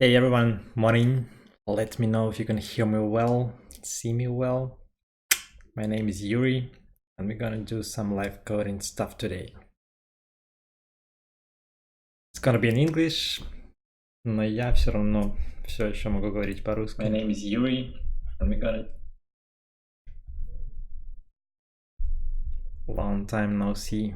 Hey everyone, morning. Let me know if you can hear me well, see me well. My name is Yuri, and we're gonna do some live coding stuff today. It's gonna be in English, но я все равно все еще могу говорить по-русски. My name is Yuri, and we're gonna... Long time no see.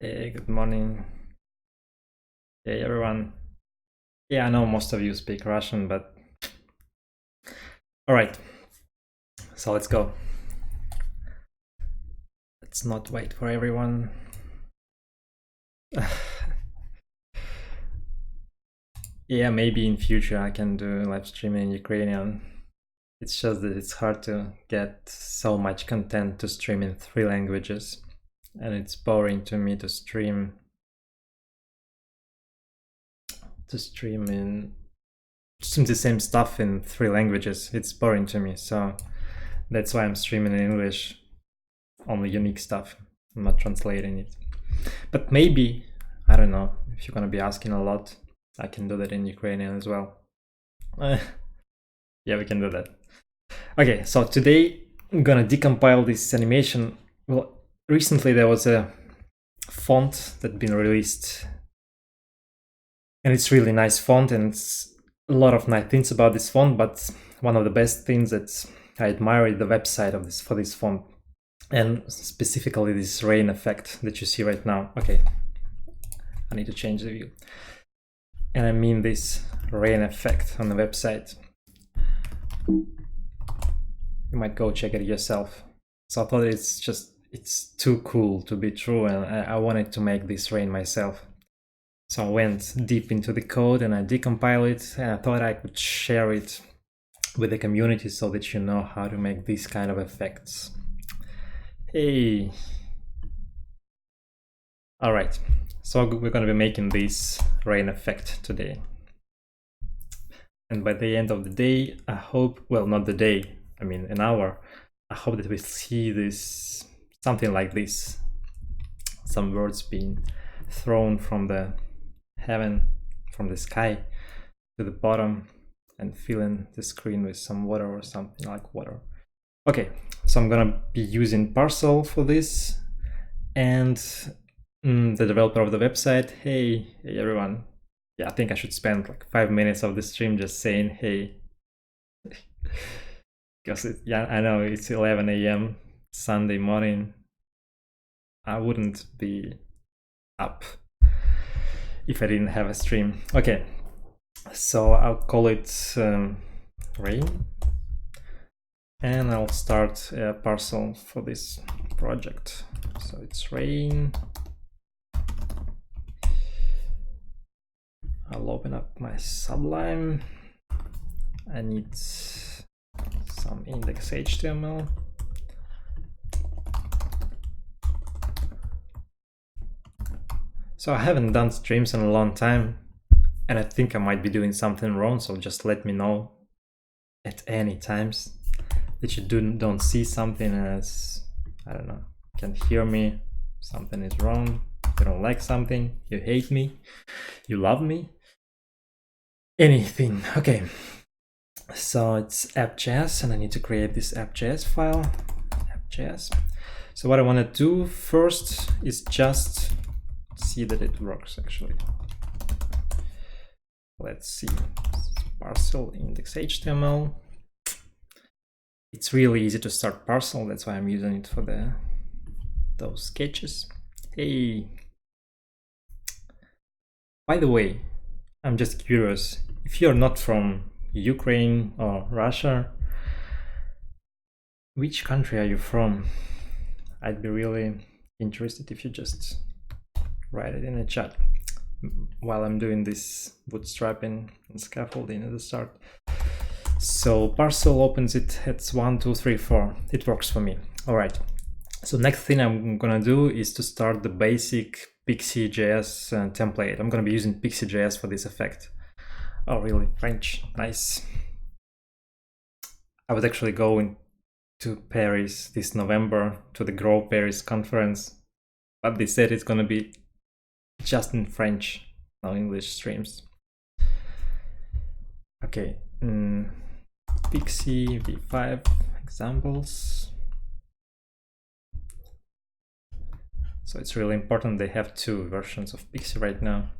Hey, good morning. Hey everyone. Yeah, I know most of you speak Russian, but... Alright, so let's go. Let's not wait for everyone. Yeah, maybe in future I can do live streaming in Ukrainian. It's just that it's hard to get so much content to stream in 3 languages. And it's boring to me to stream the same stuff in 3 languages. It's boring to me, so that's why I'm streaming in English, only unique stuff. I'm not translating it. But maybe, I don't know, if you're gonna be asking a lot, I can do that in Ukrainian as well. Yeah, we can do that. Okay, so today I'm gonna decompile this animation. Well, recently there was a font that been released, and it's really nice font, and it's a lot of nice things about this font, but one of the best things that I admire is the website of for this font, and specifically this rain effect that you see right now. Okay, I need to change the view. And I mean this rain effect on the website. You might go check it yourself. So I thought it's too cool to be true, and I wanted to make this rain myself. So I went deep into the code and I decompiled it, and I thought I could share it with the community so that you know how to make these kind of effects. Hey. All right. So we're going to be making this rain effect today. And by the end of the day, I hope, well, not the day, I mean an hour, I hope that we see this, something like this. Some words being thrown from the heaven, from the sky to the bottom, and filling the screen with some water or something like water. Okay, so I'm gonna be using Parcel for this, and the developer of the website. Hey everyone. Yeah, I think I should spend like 5 minutes of the stream just saying hey. Because yeah, I know it's 11 AM Sunday morning. I wouldn't be up if I didn't have a stream. Okay, so I'll call it rain, and I'll start a parcel for this project. So it's rain. I'll open up my Sublime. I need some index HTML. So I haven't done streams in a long time, and I think I might be doing something wrong, so just let me know at any times that you don't see something as, I don't know, can't hear me, something is wrong, you don't like something, you hate me, you love me, anything. Okay, so it's app.js, and I need to create this app.js file, app.js. So what I want to do first is just see that it works actually. Let's see, parcel index HTML. It's really easy to start parcel, that's why I'm using it for those sketches. Hey, by the way, I'm just curious, if you're not from Ukraine or Russia, which country are you from? I'd be really interested if you just write it in the chat while I'm doing this bootstrapping and scaffolding at the start. So Parcel opens it at 1, 2, 3, 4. It works for me. All right. So next thing I'm gonna do is to start the basic Pixie.js template. I'm gonna be using Pixie.js for this effect. Oh, really? French. Nice. I was actually going to Paris this November to the Grow Paris conference, but they said it's gonna be just in French, no English streams. Okay, Pixie v5 examples. So it's really important they have two versions of Pixie right now,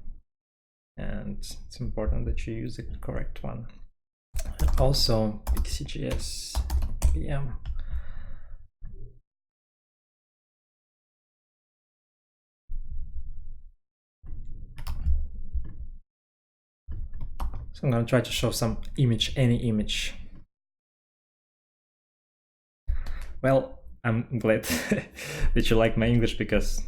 and it's important that you use the correct one. Also, Pixie.js VM. So I'm going to try to show some image, any image. Well, I'm glad that you like my English, because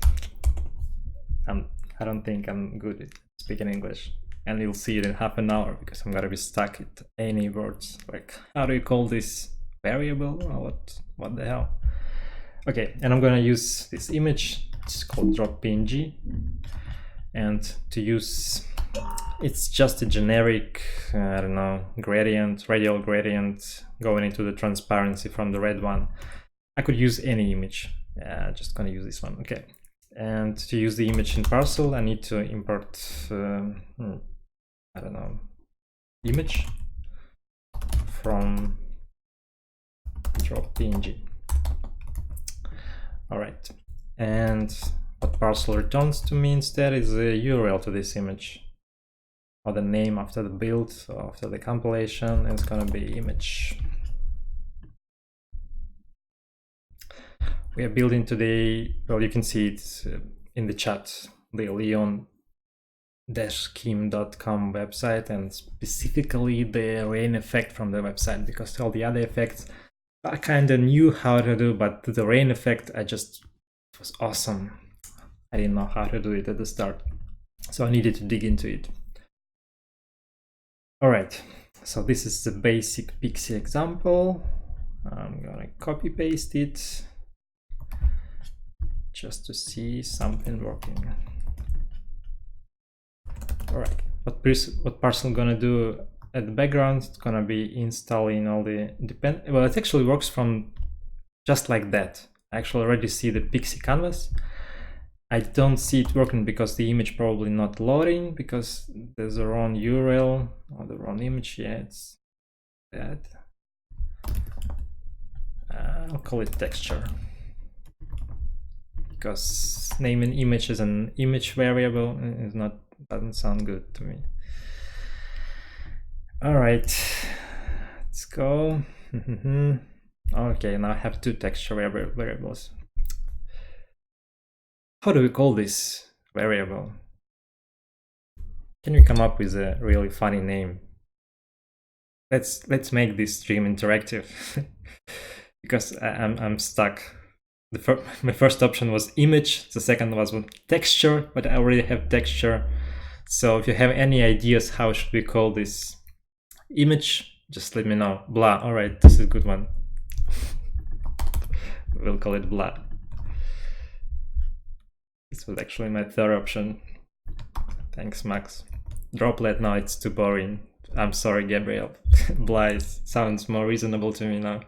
I don't think I'm good at speaking English. And you'll see it in half an hour, because I'm going to be stuck at any words. Like, how do you call this variable? Or what the hell? Okay, and I'm going to use this image. It's called drop.png. And to use, it's just a generic, I don't know, gradient, radial gradient going into the transparency from the red one. I could use any image. Just gonna use this one. Okay. And to use the image in parcel, I need to import, I don't know, image from drop.png. All right. And what parcel returns to me instead is a URL to this image, or the name after the build, or after the compilation, and it's gonna be image. We are building today, well, you can see it in the chat, the leon-scheme.com website, and specifically the rain effect from the website, because all the other effects I kind of knew how to do, but the rain effect, it was awesome. I didn't know how to do it at the start, so I needed to dig into it. All right, so this is the basic Pixie example. I'm gonna copy paste it just to see something working. All right, what parcel gonna do at the background? It's gonna be installing all the well, it actually works from just like that. I actually already see the Pixie canvas. I don't see it working because the image probably not loading, because there's a wrong URL or the wrong image. Yeah, it's that. I'll call it texture, because naming image as an image variable doesn't sound good to me. All right, let's go. Okay, now I have two texture variables. How do we call this variable? Can we come up with a really funny name? Let's make this stream interactive, because I'm stuck. My first option was image, the second was texture, but I already have texture. So if you have any ideas how should we call this image, just let me know. Blah. All right, this is a good one. We'll call it blah. This was actually my third option. Thanks, Max. Droplet, no, it's too boring. I'm sorry, Gabriel. Blah sounds more reasonable to me now.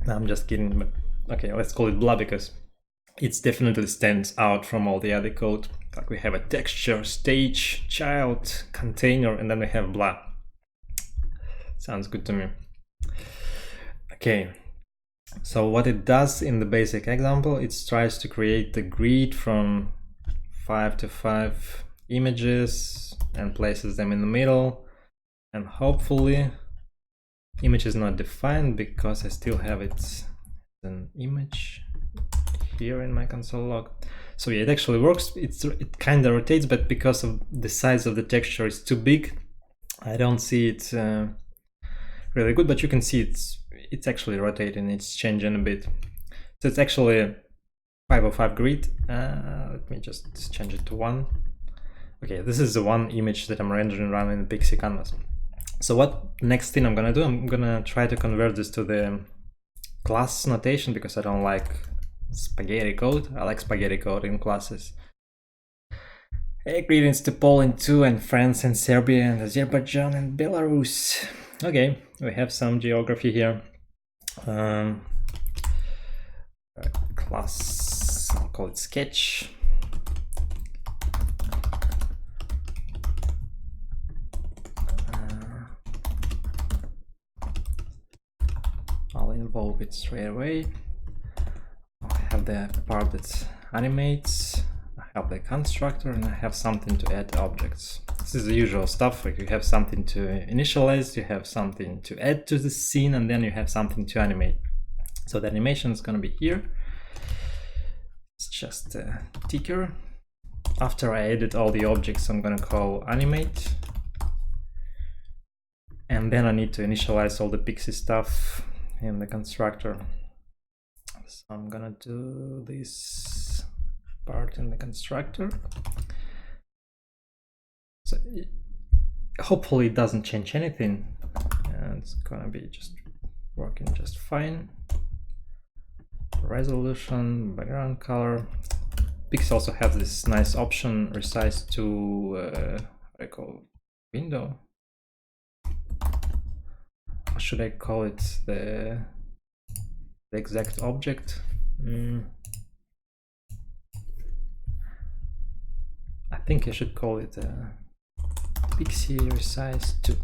No, I'm just kidding, but okay, let's call it blah, because it definitely stands out from all the other code. Like, we have a texture, stage, child, container, and then we have blah. Sounds good to me. Okay. So what it does in the basic example, it tries to create the grid from 5 to 5 images and places them in the middle. And hopefully, image is not defined because I still have it as an image here in my console log. So yeah, it actually works. It kind of rotates, but because of the size of the texture is too big, I don't see it really good, but you can see it's actually rotating, it's changing a bit. So it's actually a 505 grid. Let me just change it to 1. Okay, this is the one image that I'm rendering around in the Pixie canvas. So what next thing I'm gonna do, I'm gonna try to convert this to the class notation, because I don't like spaghetti code. I like spaghetti code in classes. Greetings to Poland too, and France and Serbia and Azerbaijan and Belarus. Okay, we have some geography here. Class, I'll call it sketch. I'll involve it straight away. I have the part that animates. I have the constructor, and I have something to add objects. This is the usual stuff, like you have something to initialize, you have something to add to the scene, and then you have something to animate. So the animation is going to be here. It's just a ticker. After I edit all the objects, I'm going to call animate. And then I need to initialize all the Pixie stuff in the constructor. So I'm going to do this part in the constructor. So hopefully it doesn't change anything, and it's gonna be just working just fine. Resolution, background color. Pixie also has this nice option, resize to what I call window. Or should I call it the exact object? I think I should call it Pixie resize to.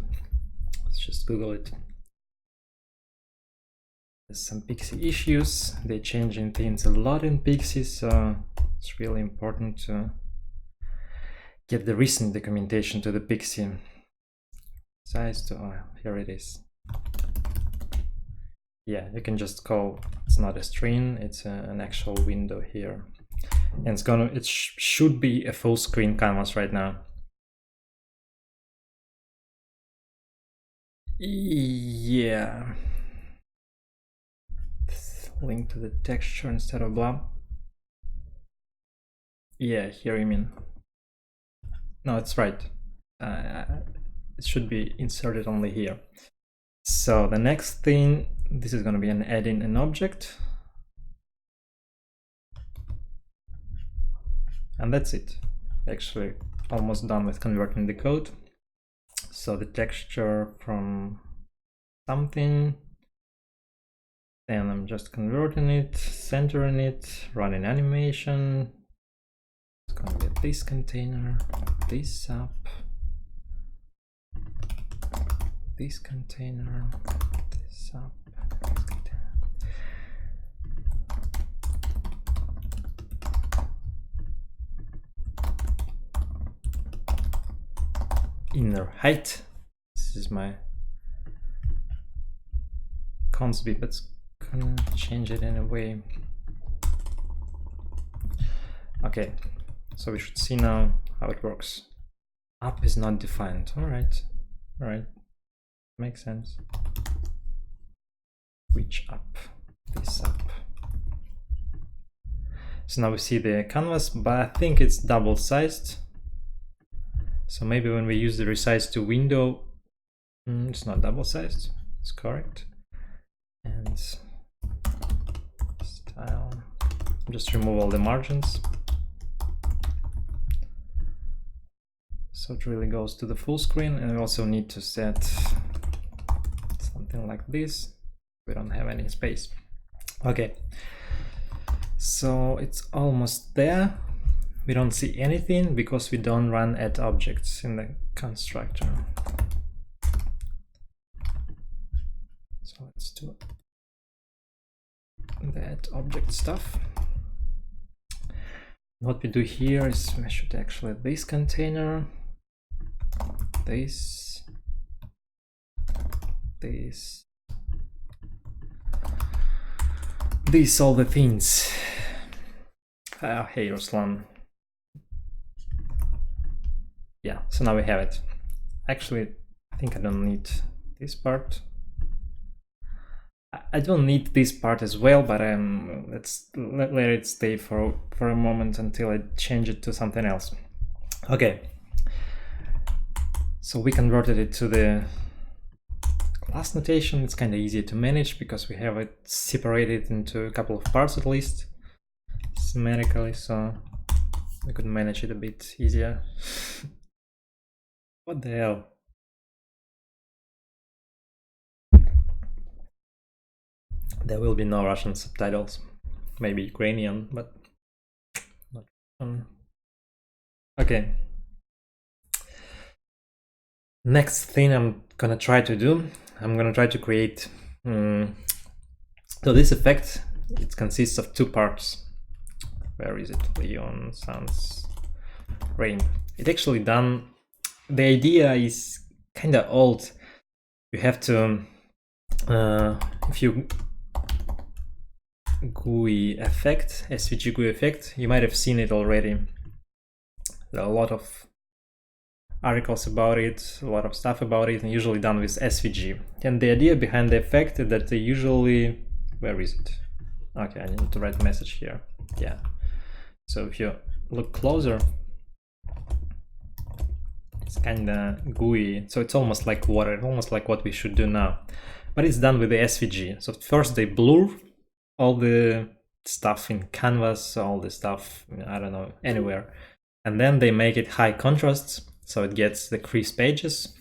Let's just Google it. There's some Pixie issues. They're changing things a lot in Pixie, so it's really important to get the recent documentation to the Pixie. Size to, oh, here it is. Yeah, you can just call, it's not a string, it's an actual window here. And it should be a full screen canvas right now. Yeah. Link to the texture instead of blah. Yeah, here you mean. No, it's right. It should be inserted only here. So the next thing, this is going to be an adding an object. And that's it. Actually, almost done with converting the code. So the texture from something, then I'm just converting it, centering it, running animation. It's going to be this container, this up, this container, this up, this container. Inner height. This is my const b, but it's gonna change it in a way. Okay, so we should see now how it works. Up is not defined. All right, makes sense. Which up? This up. So now we see the canvas, but I think it's double sized. So maybe when we use the resize to window, it's not double sized, it's correct. And style, just remove all the margins. So it really goes to the full screen, and we also need to set something like this. We don't have any space. Okay, so it's almost there. We don't see anything because we don't run add objects in the constructor. So let's do the add object stuff. What we do here is we should actually add this container, this, these all the things. Hey Ruslan. Yeah, so now we have it. Actually, I think I don't need this part. I don't need this part as well, but let's let it stay for a moment until I change it to something else. Okay. So we converted it to the class notation. It's kind of easier to manage because we have it separated into a couple of parts at least, semantically. So I could manage it a bit easier. What the hell? There will be no Russian subtitles. Maybe Ukrainian, but not Russian. Okay. Next thing I'm gonna try to do, I'm gonna try to create. So this effect, it consists of two parts. Where is it? Leon, Sans, Rain. It actually done. The idea is kind of old. You have to, if you GUI effect, SVG GUI effect, you might have seen it already. There are a lot of articles about it, a lot of stuff about it, and usually done with SVG. And the idea behind the effect is that they usually, where is it? Okay, I need to write a message here. Yeah. So if you look closer, it's kind of gooey. So it's almost like water, almost like what we should do now. But it's done with the SVG. So first they blur all the stuff in canvas, all the stuff, I don't know, anywhere. And then they make it high contrast, so it gets the crisp edges.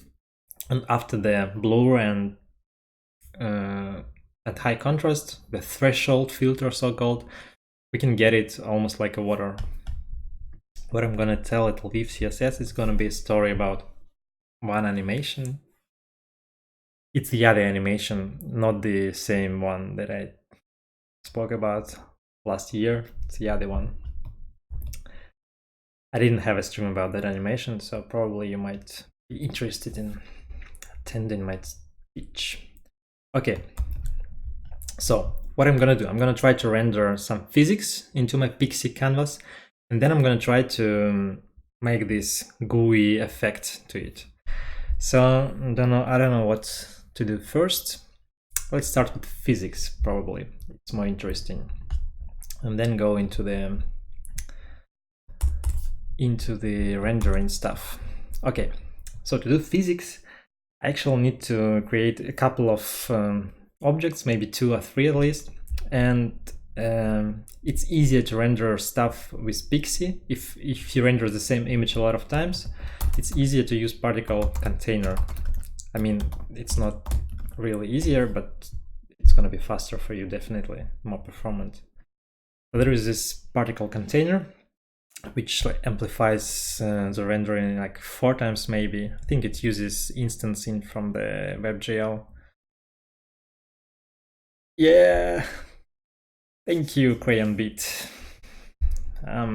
And after the blur and at high contrast, the threshold filter, so-called, we can get it almost like a water. What I'm gonna tell at Leaf CSS is gonna be a story about one animation. It's the other animation, not the same one that I spoke about last year. It's the other one. I didn't have a stream about that animation, so probably you might be interested in attending my speech. Okay, so what I'm gonna do, I'm gonna try to render some physics into my Pixie canvas, and then I'm gonna try to make this GUI effect to it. So I don't know what to do first. Let's start with physics, probably. It's more interesting. And then go into the rendering stuff. Okay, so to do physics, I actually need to create a couple of objects, maybe 2 or 3 at least. And it's easier to render stuff with Pixie. If you render the same image a lot of times, it's easier to use particle container. I mean, it's not really easier, but it's gonna be faster for you, definitely, more performant. So there is this particle container, which amplifies the rendering like 4 times maybe. I think it uses instancing from the WebGL. Yeah, thank you, Crayon Beat. I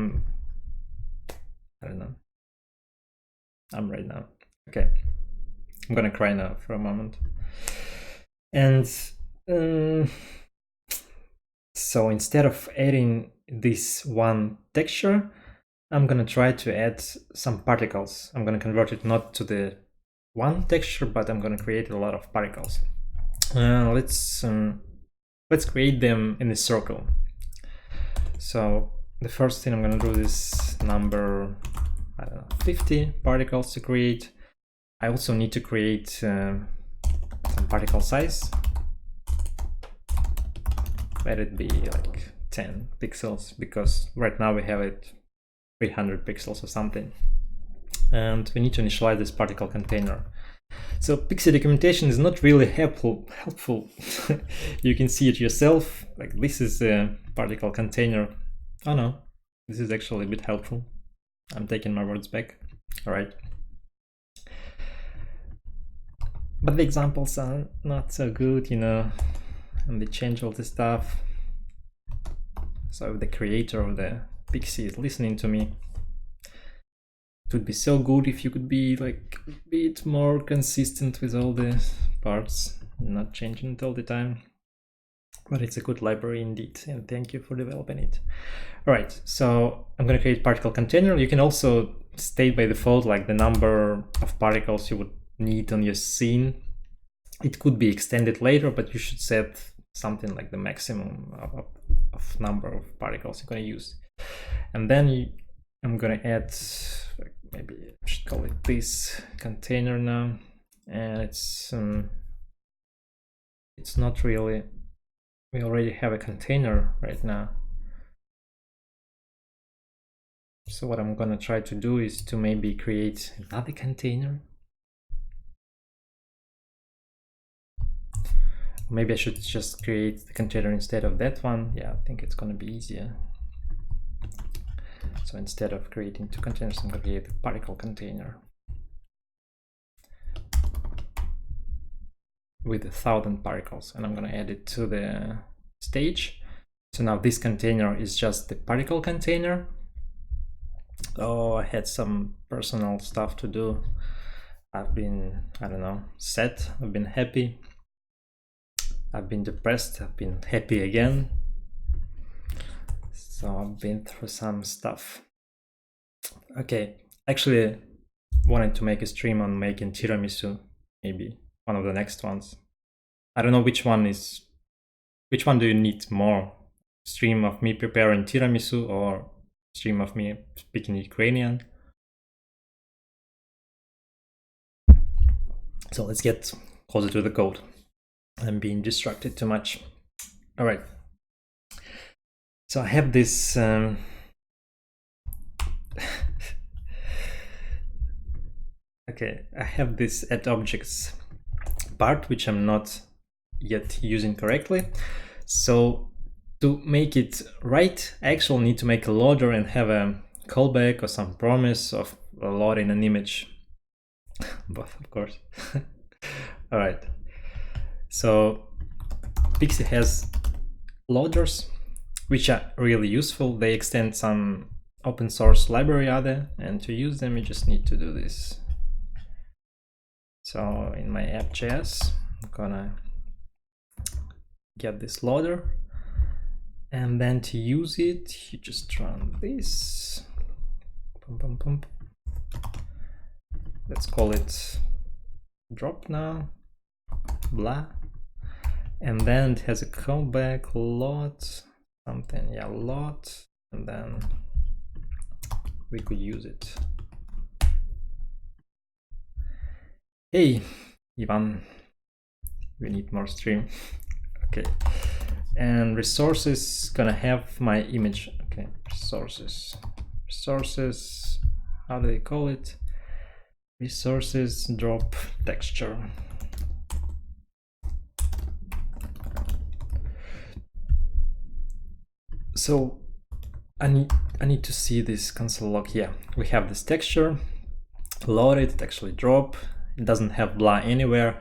don't know. I'm right now. Okay, I'm gonna cry now for a moment. And so instead of adding this one texture, I'm gonna try to add some particles. I'm gonna convert it not to the one texture, but I'm gonna create a lot of particles. Let's create them in a circle. So the first thing I'm gonna do is number, I don't know, 50 particles to create. I also need to create some particle size. Let it be like 10 pixels, because right now we have it 300 pixels or something. And we need to initialize this particle container. So Pixie documentation is not really helpful. You can see it yourself. Like, this is a particle container. Oh no, this is actually a bit helpful. I'm taking my words back. All right. But the examples are not so good, you know, and they change all the stuff. So if the creator of the Pixie is listening to me, it would be so good if you could be like a bit more consistent with all the parts, not changing it all the time. But it's a good library indeed, and thank you for developing it. All right, so I'm going to create particle container. You can also state by default like the number of particles you would need on your scene. It could be extended later, but you should set something like the maximum of number of particles you're going to use. And then I'm going to add, maybe I should call it this container now. And it's not really, we already have a container right now. so what I'm gonna try to do is to maybe create another container. Maybe I should just create the container instead of that one. Yeah, I think it's gonna be easier. So instead of creating two containers, I'm gonna create a particle container with 1,000 particles, and I'm gonna add it to the stage. So now this container is just the particle container. Oh, I had some personal stuff to do. I've been, I don't know, sad, I've been happy, I've been depressed, I've been happy again. So I've been through some stuff. Okay, actually wanted to make a stream on making tiramisu, maybe one of the next ones. I don't know which one do you need more? Stream of me preparing tiramisu or stream of me speaking Ukrainian? So let's get closer to the code. I'm being distracted too much. All right. So I have this okay, I have this add objects part which I'm not yet using correctly. So to make it right, I actually need to make a loader and have a callback or some promise of loading an image. Both, of course. All right. So Pixie has loaders, which are really useful. They extend some open source library other, and to use them, you just need to do this. So in my app.js, I'm gonna get this loader, and then to use it, you just run this. Let's call it drop now, blah. And then it has a callback, load, something, yeah, load, and then we could use it. Hey, Ivan, we need more stream. Okay, and resources, gonna have my image. Okay, resources, how do they call it? Resources drop texture. So I need to see this console log here. We have this texture, load it actually drop. It doesn't have blah anywhere.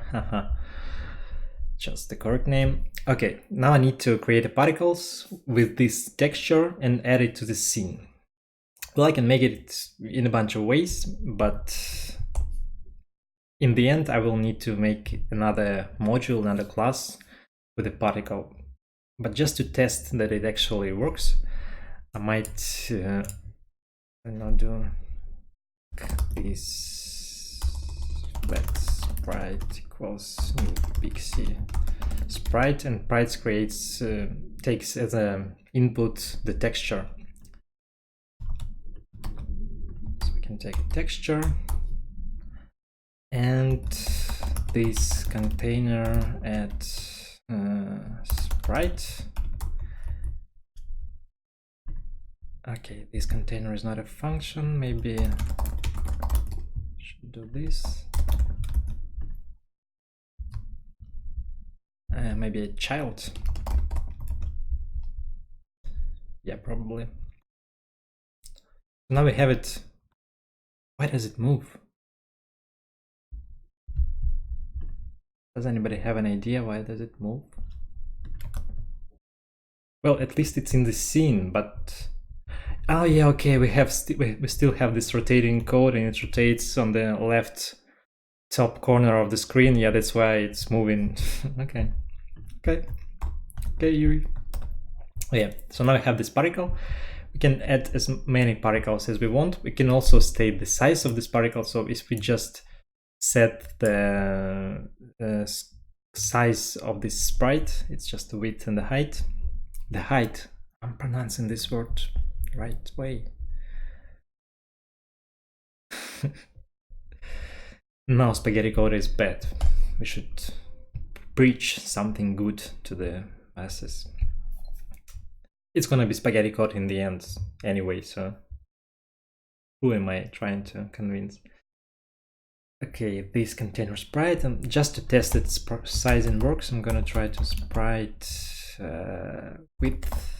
Just the correct name. Okay, now I need to create a particles with this texture and add it to the scene. Well, I can make it in a bunch of ways, but in the end, I will need to make another module, another class with a particle. But just to test that it actually works, I might not do this. Let sprite equals new Pixie sprite, and sprite creates takes as an input the texture. So we can take a texture and this container at sprite. Okay, this container is not a function. Maybe I should do this. Maybe a child. Yeah, probably. Now we have it. Why does it move? Does anybody have an idea why does it move? Well, at least it's in the scene, but oh yeah, okay, we still have this rotating code, and it rotates on the left top corner of the screen. Yeah, that's why it's moving. Okay, Yuri. Oh, yeah, so now we have this particle. We can add as many particles as we want. We can also state the size of this particle. So if we just set the size of this sprite, it's just the width and the height. The height, I'm pronouncing this word right way. No, spaghetti code is bad. We should preach something good to the masses. It's gonna be spaghetti code in the end anyway, so Who am I trying to convince? Okay, this container sprite, and just to test its size and works, I'm gonna try to sprite width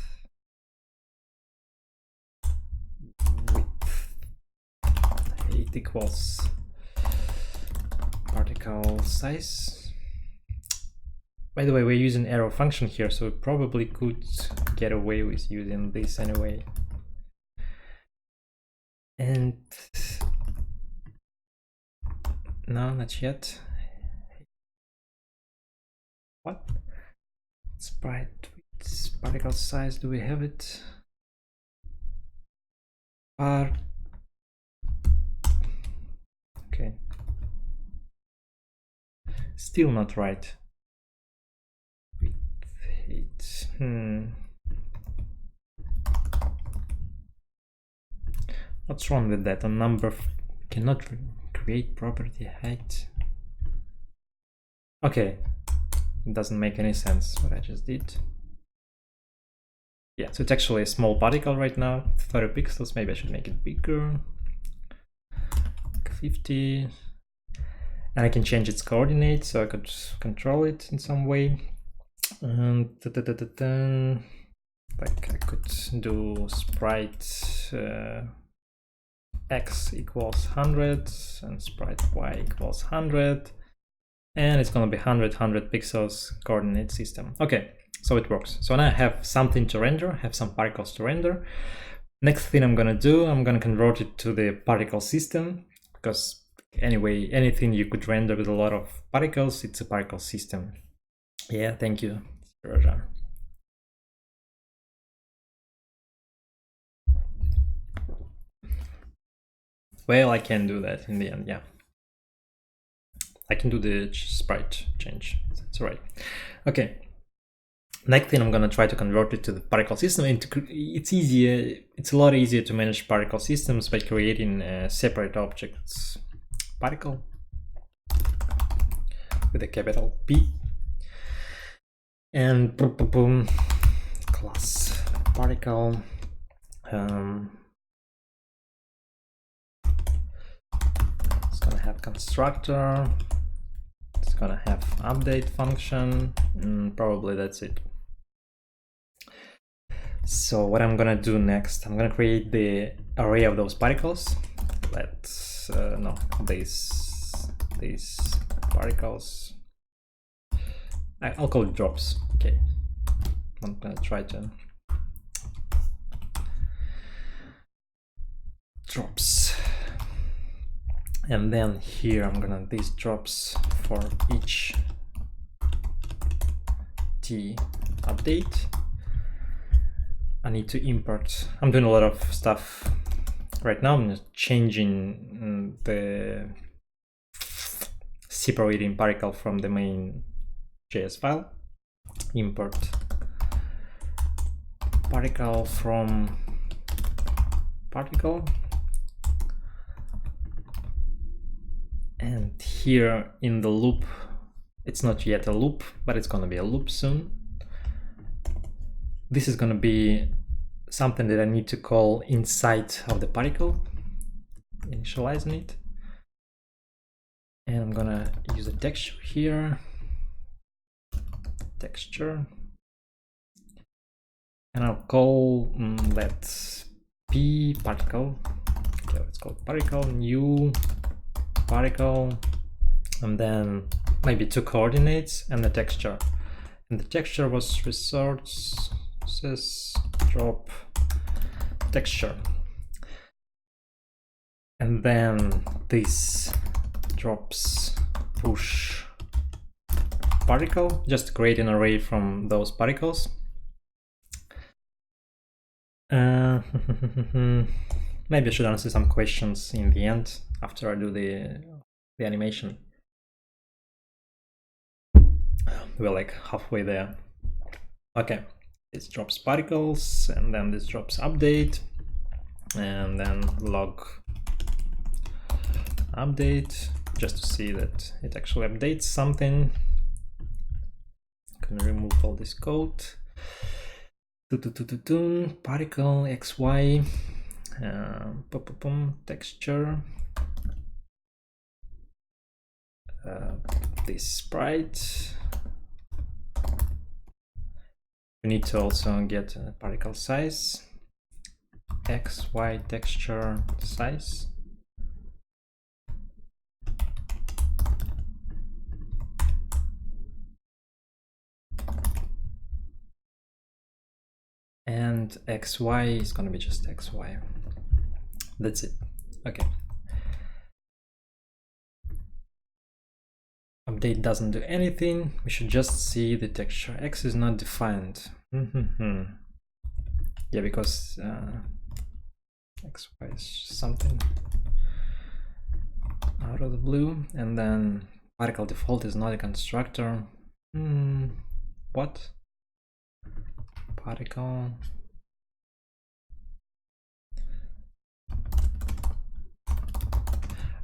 8 equals particle size. By the way, we're using arrow function here, so we probably could get away with using this anyway. And no, not yet. What? Sprite with particle size, do we have it? Okay. Still not right. What's wrong with that? A number cannot create property height. Okay, it doesn't make any sense what I just did. Yeah, so it's actually a small particle right now, 30 pixels. Maybe I should make it bigger, like 50. And I can change its coordinates, so I could control it in some way. And like I could do sprite x equals 100 and sprite y equals 100, and it's gonna be 100 pixels coordinate system. Okay, so it works. So now I have something to render, have some particles to render. Next thing I'm gonna do, I'm gonna convert it to the particle system, because anyway, anything you could render with a lot of particles, it's a particle system. Yeah, thank you, Roger. Well, I can do that in the end, yeah. I can do the sprite change, that's right. Okay, next thing I'm gonna try to convert it to the particle system. It's easier, it's a lot easier to manage particle systems by creating separate objects. Particle with a capital P. And boom, boom, boom, class particle. It's gonna have constructor. It's gonna have update function. Probably that's it. So what I'm gonna do next, I'm gonna create the array of those particles. Let's no, these particles. I'll call it drops. Okay, I'm gonna try to drops, and then here I'm gonna these drops for each t update. I need to import. I'm doing a lot of stuff right now. I'm just changing the separating particle from the main JS file. Import particle from particle, and here in the loop, it's not yet a loop, but it's gonna be a loop soon. This is gonna be something that I need to call inside of the particle, initializing it, and I'm gonna use a texture here. Texture, and I'll call let p particle. Okay, let's call particle new particle, and then maybe 2 coordinates and the texture. And the texture was resources drop texture, and then this drops push particle, just create an array from those particles. Maybe I should answer some questions in the end after I do the animation. We're like halfway there. Okay, this drops particles, and then this drops update, and then log update, just to see that it actually updates something. I'm gonna remove all this code. Particle xy, Texture, this sprite. We need to also get a particle size, X, Y, texture, size. And XY is gonna be just XY. That's it. Okay. Update doesn't do anything. We should just see the texture. X is not defined. Yeah, because XY is something out of the blue, and then particle default is not a constructor. What? Particle.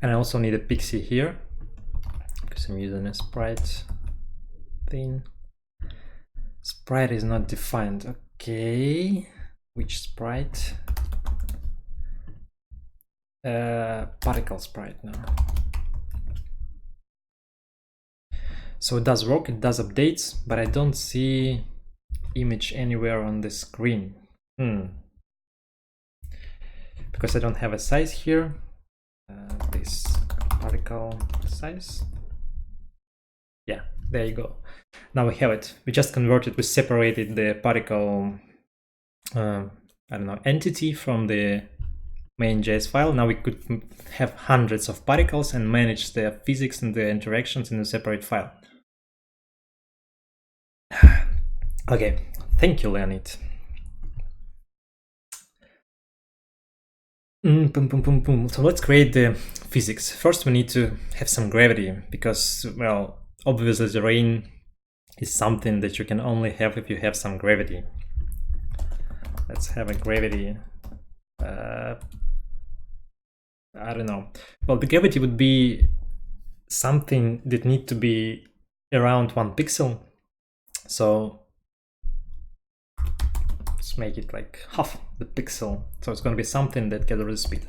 And I also need a Pixie here because I'm using a sprite thing. Sprite is not defined. Okay, which sprite? Particle sprite now. So it does work, it does updates, but I don't see image anywhere on the screen. Because I don't have a size here. This particle size. Yeah, there you go. Now we have it. We just converted, we separated the particle, I don't know, entity from the main.js file. Now we could have hundreds of particles and manage the physics and the interactions in a separate file. Okay, thank you, Leonid. So let's create the physics. First, we need to have some gravity because, well, obviously the rain is something that you can only have if you have some gravity. Let's have a gravity. I don't know. Well, the gravity would be something that need to be around 1 pixel. So let's make it like half the pixel. So it's going to be something that gathers speed.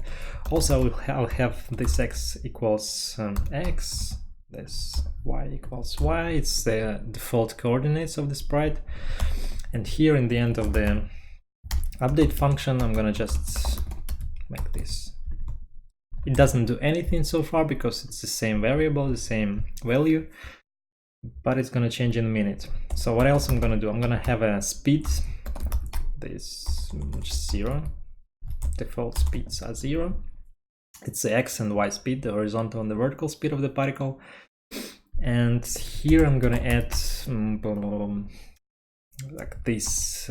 Also, I'll have this x equals x, this y equals y. It's the default coordinates of the sprite. And here in the end of the update function, I'm going to just make this. It doesn't do anything so far because it's the same variable, the same value, but it's going to change in a minute. So what else I'm going to do? I'm going to have a speed. This 0. Default speeds are 0. It's the x and y speed, the horizontal and the vertical speed of the particle. And here I'm going to add like this.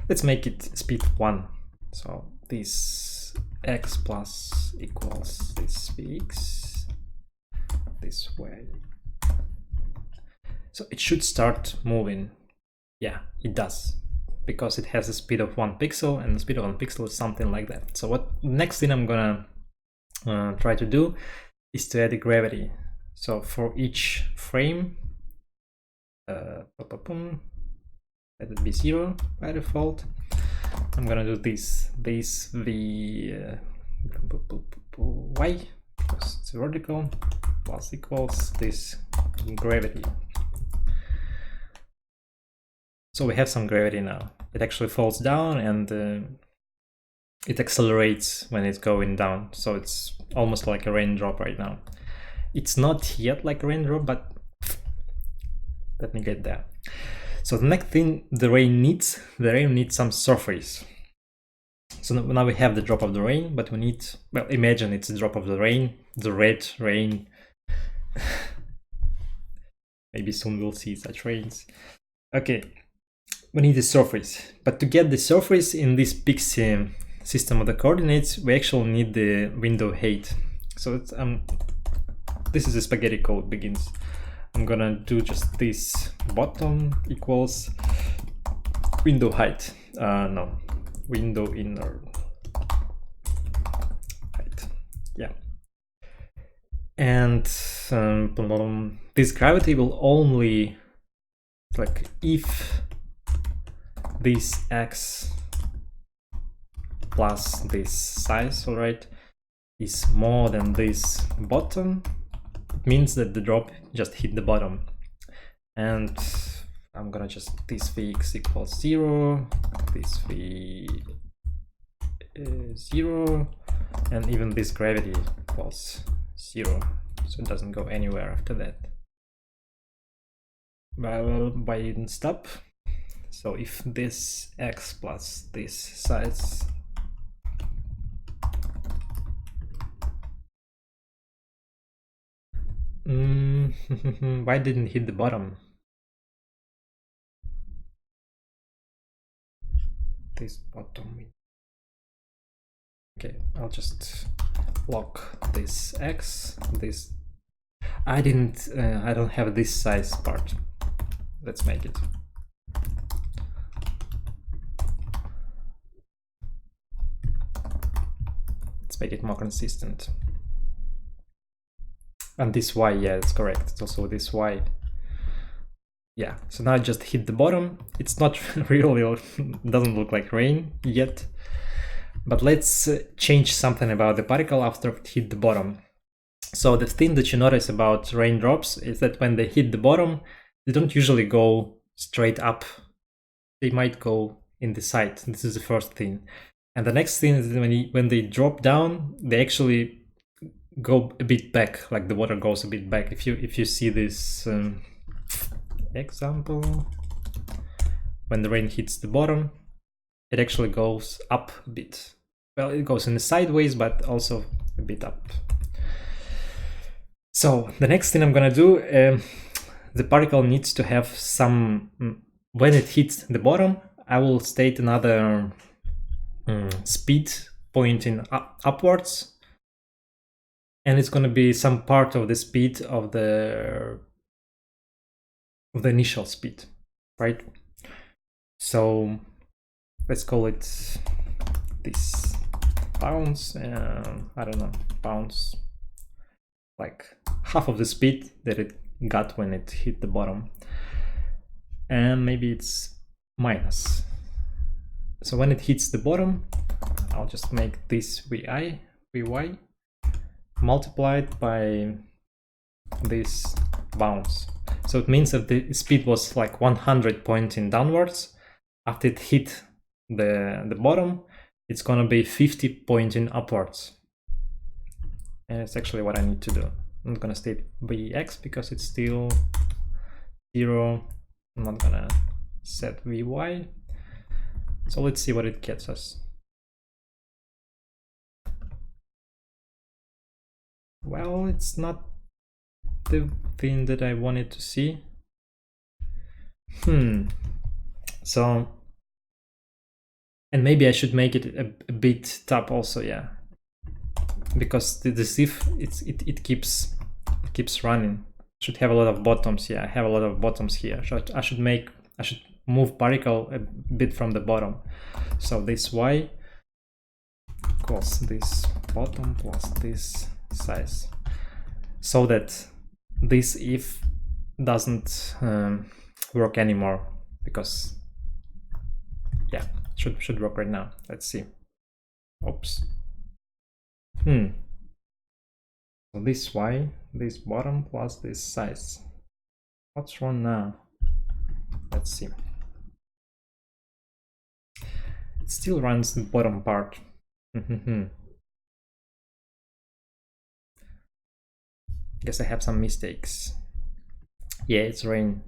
Let's make it speed 1. So this x plus equals this vx this way. So it should start moving. Yeah, it does, because it has a speed of 1 pixel, and the speed of 1 pixel is something like that. So what next thing I'm gonna try to do is to add a gravity. So for each frame, let it be 0 by default. I'm gonna do this the y, because it's vertical, plus equals this gravity. So we have some gravity now. It actually falls down and it accelerates when it's going down. So it's almost like a raindrop right now. It's not yet like a raindrop, but let me get there. So the next thing the rain needs some surface. So now we have the drop of the rain, but we need, well, imagine it's a drop of the rain, the red rain. Maybe soon we'll see such rains. Okay. We need the surface, but to get the surface in this Pixie system of the coordinates, we actually need the window height. So it's, this is a spaghetti code begins. I'm gonna do just this bottom equals window height. No, window inner height. Yeah. And this gravity will only, like, if this x plus this size, all right, is more than this bottom, it means that the drop just hit the bottom. And I'm gonna just this Vx equals 0, this V 0, and even this gravity equals 0, so it doesn't go anywhere after that. Well, by didn't stop. So if this x plus this size why didn't hit the bottom? This bottom. Okay, I'll just lock this x, this. I don't have this size part. Let's make it. Let's make it more consistent. And this y, yeah, it's correct. It's also this y. Yeah, so now I just hit the bottom. It's not really, doesn't look like rain yet. But let's change something about the particle after it hit the bottom. So the thing that you notice about raindrops is that when they hit the bottom, they don't usually go straight up. They might go in the side. This is the first thing. And the next thing is when they drop down, they actually go a bit back, like the water goes a bit back. If you see this example, when the rain hits the bottom, it actually goes up a bit. Well, it goes in the sideways, but also a bit up. So the next thing I'm gonna do, the particle needs to have some, when it hits the bottom, I will state another speed pointing upwards, and it's gonna be some part of the speed of the initial speed, right? So let's call it this bounce, I don't know, bounce, like half of the speed that it got when it hit the bottom. And maybe it's minus. So when it hits the bottom, I'll just make this Vy multiplied by this bounce. So it means that the speed was like 100 pointing downwards. After it hit the bottom, it's gonna be 50 pointing upwards. And it's actually what I need to do. I'm not gonna state Vx because it's still 0. I'm not gonna set Vy. So let's see what it gets us. Well, it's not the thing that I wanted to see. So, and maybe I should make it a bit top also, yeah, because the sieve it keeps running. Should have a lot of bottoms. Yeah, I have a lot of bottoms here. So I should move particle a bit from the bottom. So this y equals this bottom plus this size, so that this if doesn't work anymore, because yeah, should work right now. Let's see. Oops. So this y, this bottom plus this size. What's wrong now? Let's see. It still runs the bottom part. Guess I have some mistakes. Yeah, it's rain.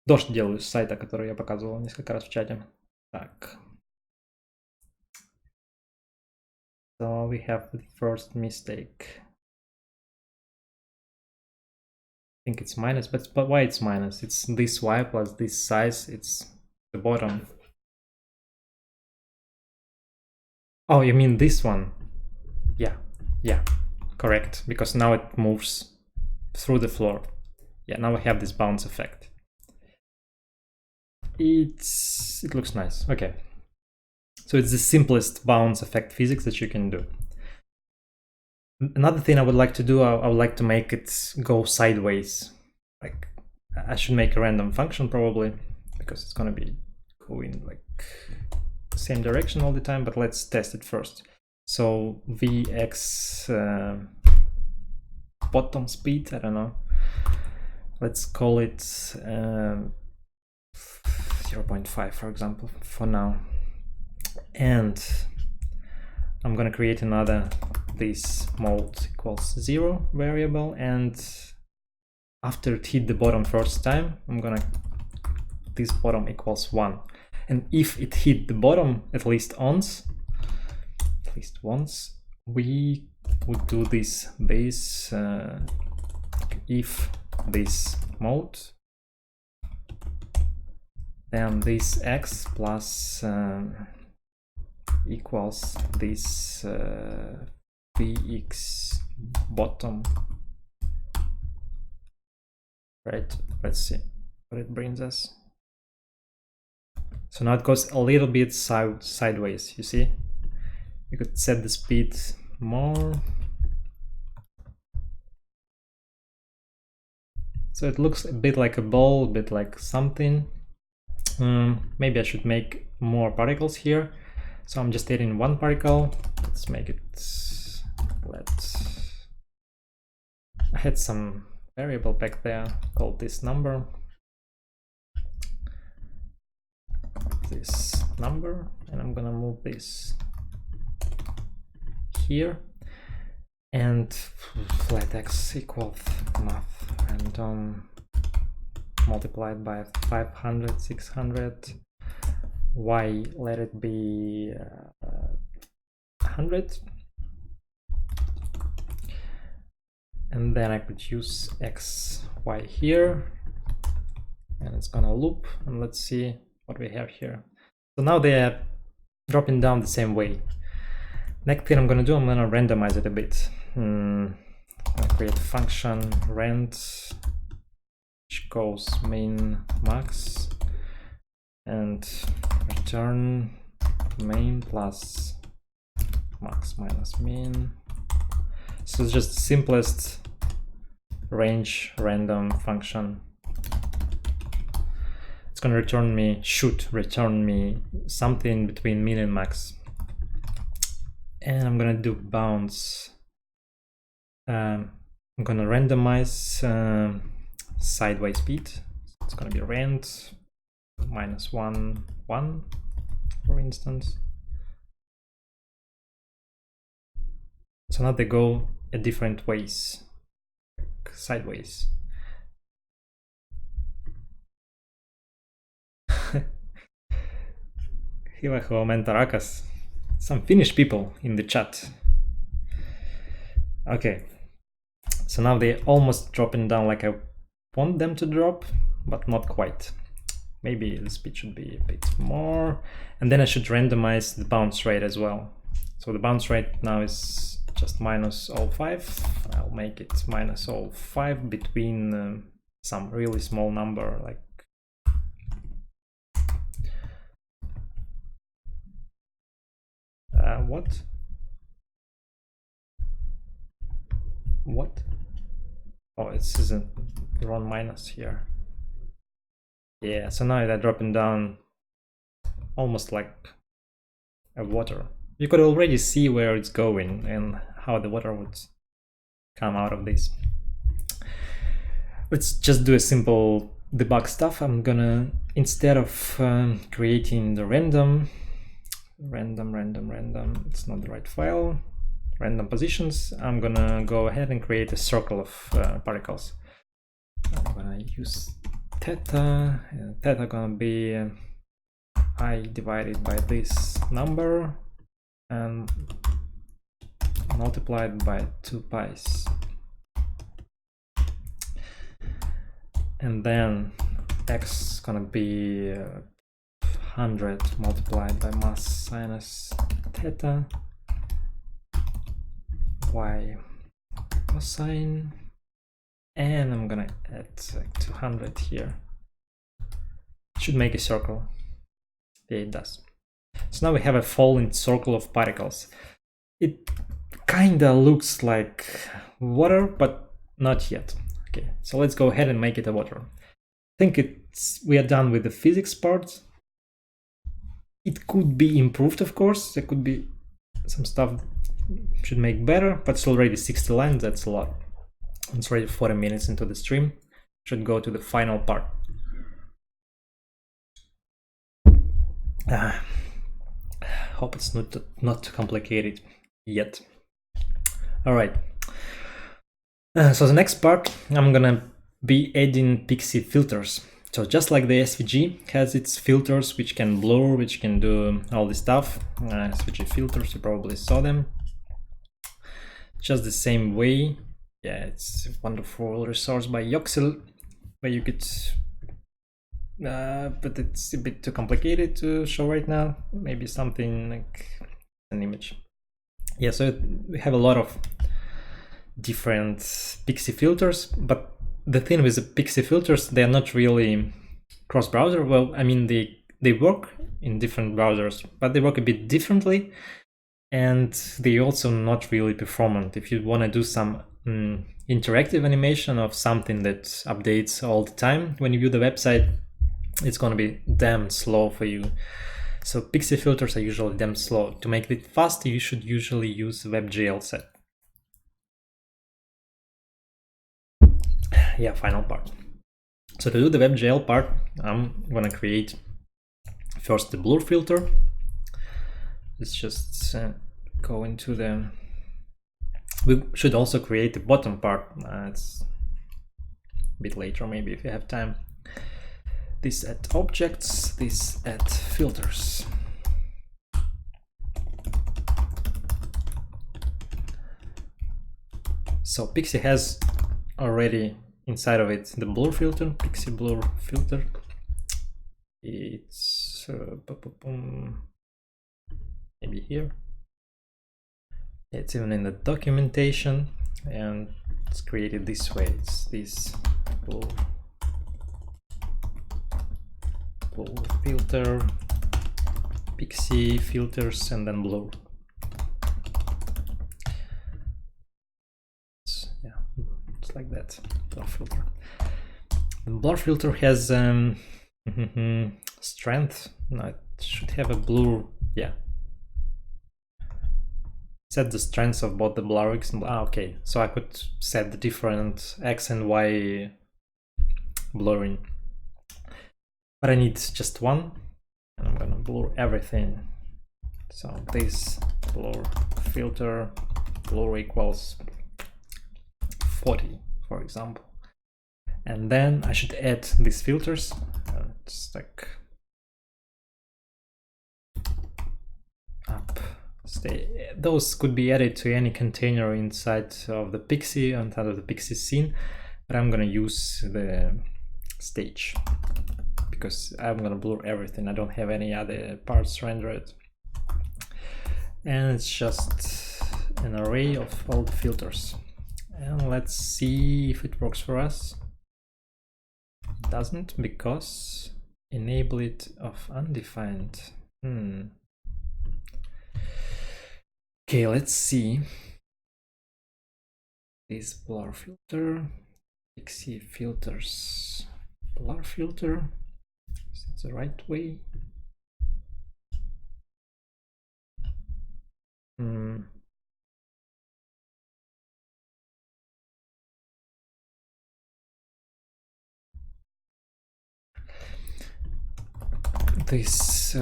Дождь делаю с сайта, который я показывал несколько раз в чате. Так. So we have the first mistake. I think it's minus, but why it's minus? It's this y plus this size, it's the bottom. Oh, you mean this one? Yeah, correct, because now it moves through the floor. Yeah, now we have this bounce effect. It looks nice. Okay. So it's the simplest bounce effect physics that you can do. Another thing I would like to do, I would like to make it go sideways. Like I should make a random function probably, because it's gonna be going like same direction all the time, but let's test it first. So Vx bottom speed, I don't know, let's call it 0.5 for example for now, and I'm gonna create another this mode equals 0 variable, and after it hit the bottom first time, I'm gonna this bottom equals 1, and if it hit the bottom at least once, we would do this base if this mode, then this x plus equals this Vx bottom. Right, let's see what it brings us. So now it goes a little bit sideways, you see? You could set the speed more. So it looks a bit like a ball, a bit like something. Maybe I should make more particles here. So I'm just adding one particle. Let's make it, I had some variable back there called this number. And I'm gonna move this here, and let x equal math random multiplied by 500, 600, y let it be 100, and then I could use x, y here, and it's gonna loop, and let's see what we have here. So now they are dropping down the same way. Next thing I'm gonna do, I'm gonna randomize it a bit. I'm gonna create a function rand, which goes min max, and return main plus max minus min. So it's just the simplest range random function. It's gonna return me, should return me something between min and max. And I'm gonna do bounds. I'm gonna randomize sideways speed. So it's gonna be rand -1, 1, for instance. So now they go at different ways, like sideways. Hyvä huomenta, rakas. Some Finnish people in the chat. Okay, so now they're almost dropping down like I want them to drop, but not quite. Maybe the speed should be a bit more, and then I should randomize the bounce rate as well. So the bounce rate now is just -0.5. I'll make it -0.5 between some really small number, like what? Oh, it isn't wrong minus here. Yeah, so now they're dropping down almost like a water. You could already see where it's going and how the water would come out of this. Let's just do a simple debug stuff. I'm gonna, instead of creating the random, it's not the right file, random positions, I'm gonna go ahead and create a circle of particles. I'm gonna use theta, and theta gonna be I divided by this number and multiplied by 2 pi's. And then x is gonna be 100 multiplied by mass sinus theta, y cosine, and I'm gonna add like 200 here. Should make a circle. Yeah, it does. So now we have a falling circle of particles. It kinda looks like water, but not yet. Okay, so let's go ahead and make it a water. I think we are done with the physics part. It could be improved, of course. There could be some stuff should make better, but it's already 60 lines. That's a lot. It's already 40 minutes into the stream. Should go to the final part. Hope it's not too complicated yet. All right. So the next part, I'm gonna be adding Pixie filters. So just like the SVG has its filters, which can blur, which can do all this stuff. SVG filters, you probably saw them. Just the same way. Yeah, it's a wonderful resource by Yoxel, where you could, but it's a bit too complicated to show right now. Maybe something like an image. Yeah, so we have a lot of different Pixie filters, but the thing with the Pixie filters, they're not really cross-browser. Well, I mean, they work in different browsers, but they work a bit differently, and they also not really performant. If you want to do some interactive animation of something that updates all the time when you view the website, it's going to be damn slow for you. So Pixie filters are usually damn slow. To make it fast, you should usually use WebGL set. Yeah, final part. So to do the WebGL part, I'm gonna create first the blur filter. Let's just go into the. We should also create the bottom part. It's a bit later, maybe, if you have time. This at objects, this at filters. So Pixie has already inside of it the blur filter, Pixie blur filter. It's maybe here. It's even in the documentation, and it's created this way. It's this blur filter, Pixie filters, and then blur. It's like that. Blur filter. The blur filter has strength. No, it should have a blur. Yeah. Set the strengths of both the blur X and okay. So I could set the different X and Y blurring. But I need just one, and I'm gonna blur everything. So this blur filter blur equals 40, for example. And then I should add these filters. It's like up. Those could be added to any container inside of the Pixie, inside of the Pixie scene, but I'm gonna use the stage because I'm gonna blur everything. I don't have any other parts rendered, and it's just an array of all the filters. And let's see if it works for us. It doesn't, because enable it of undefined. Okay, let's see. This blur filter, Pixie filters, blur filter. Is that the right way? This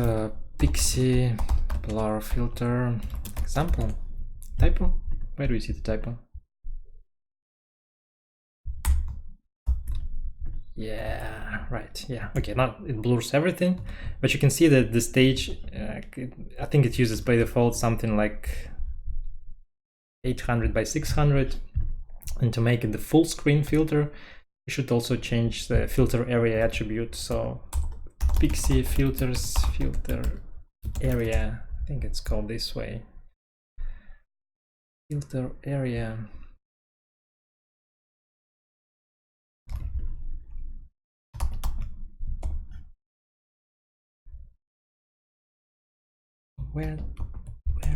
Pixie blur filter example typo. Where do we see the typo? Yeah, right. Yeah, okay. Now it blurs everything, but you can see that the stage, I think it uses by default something like 800 by 600, and to make it the full screen filter, you should also change the filter area attribute. So Pixie filters filter area, I think it's called this way. Filter area. Where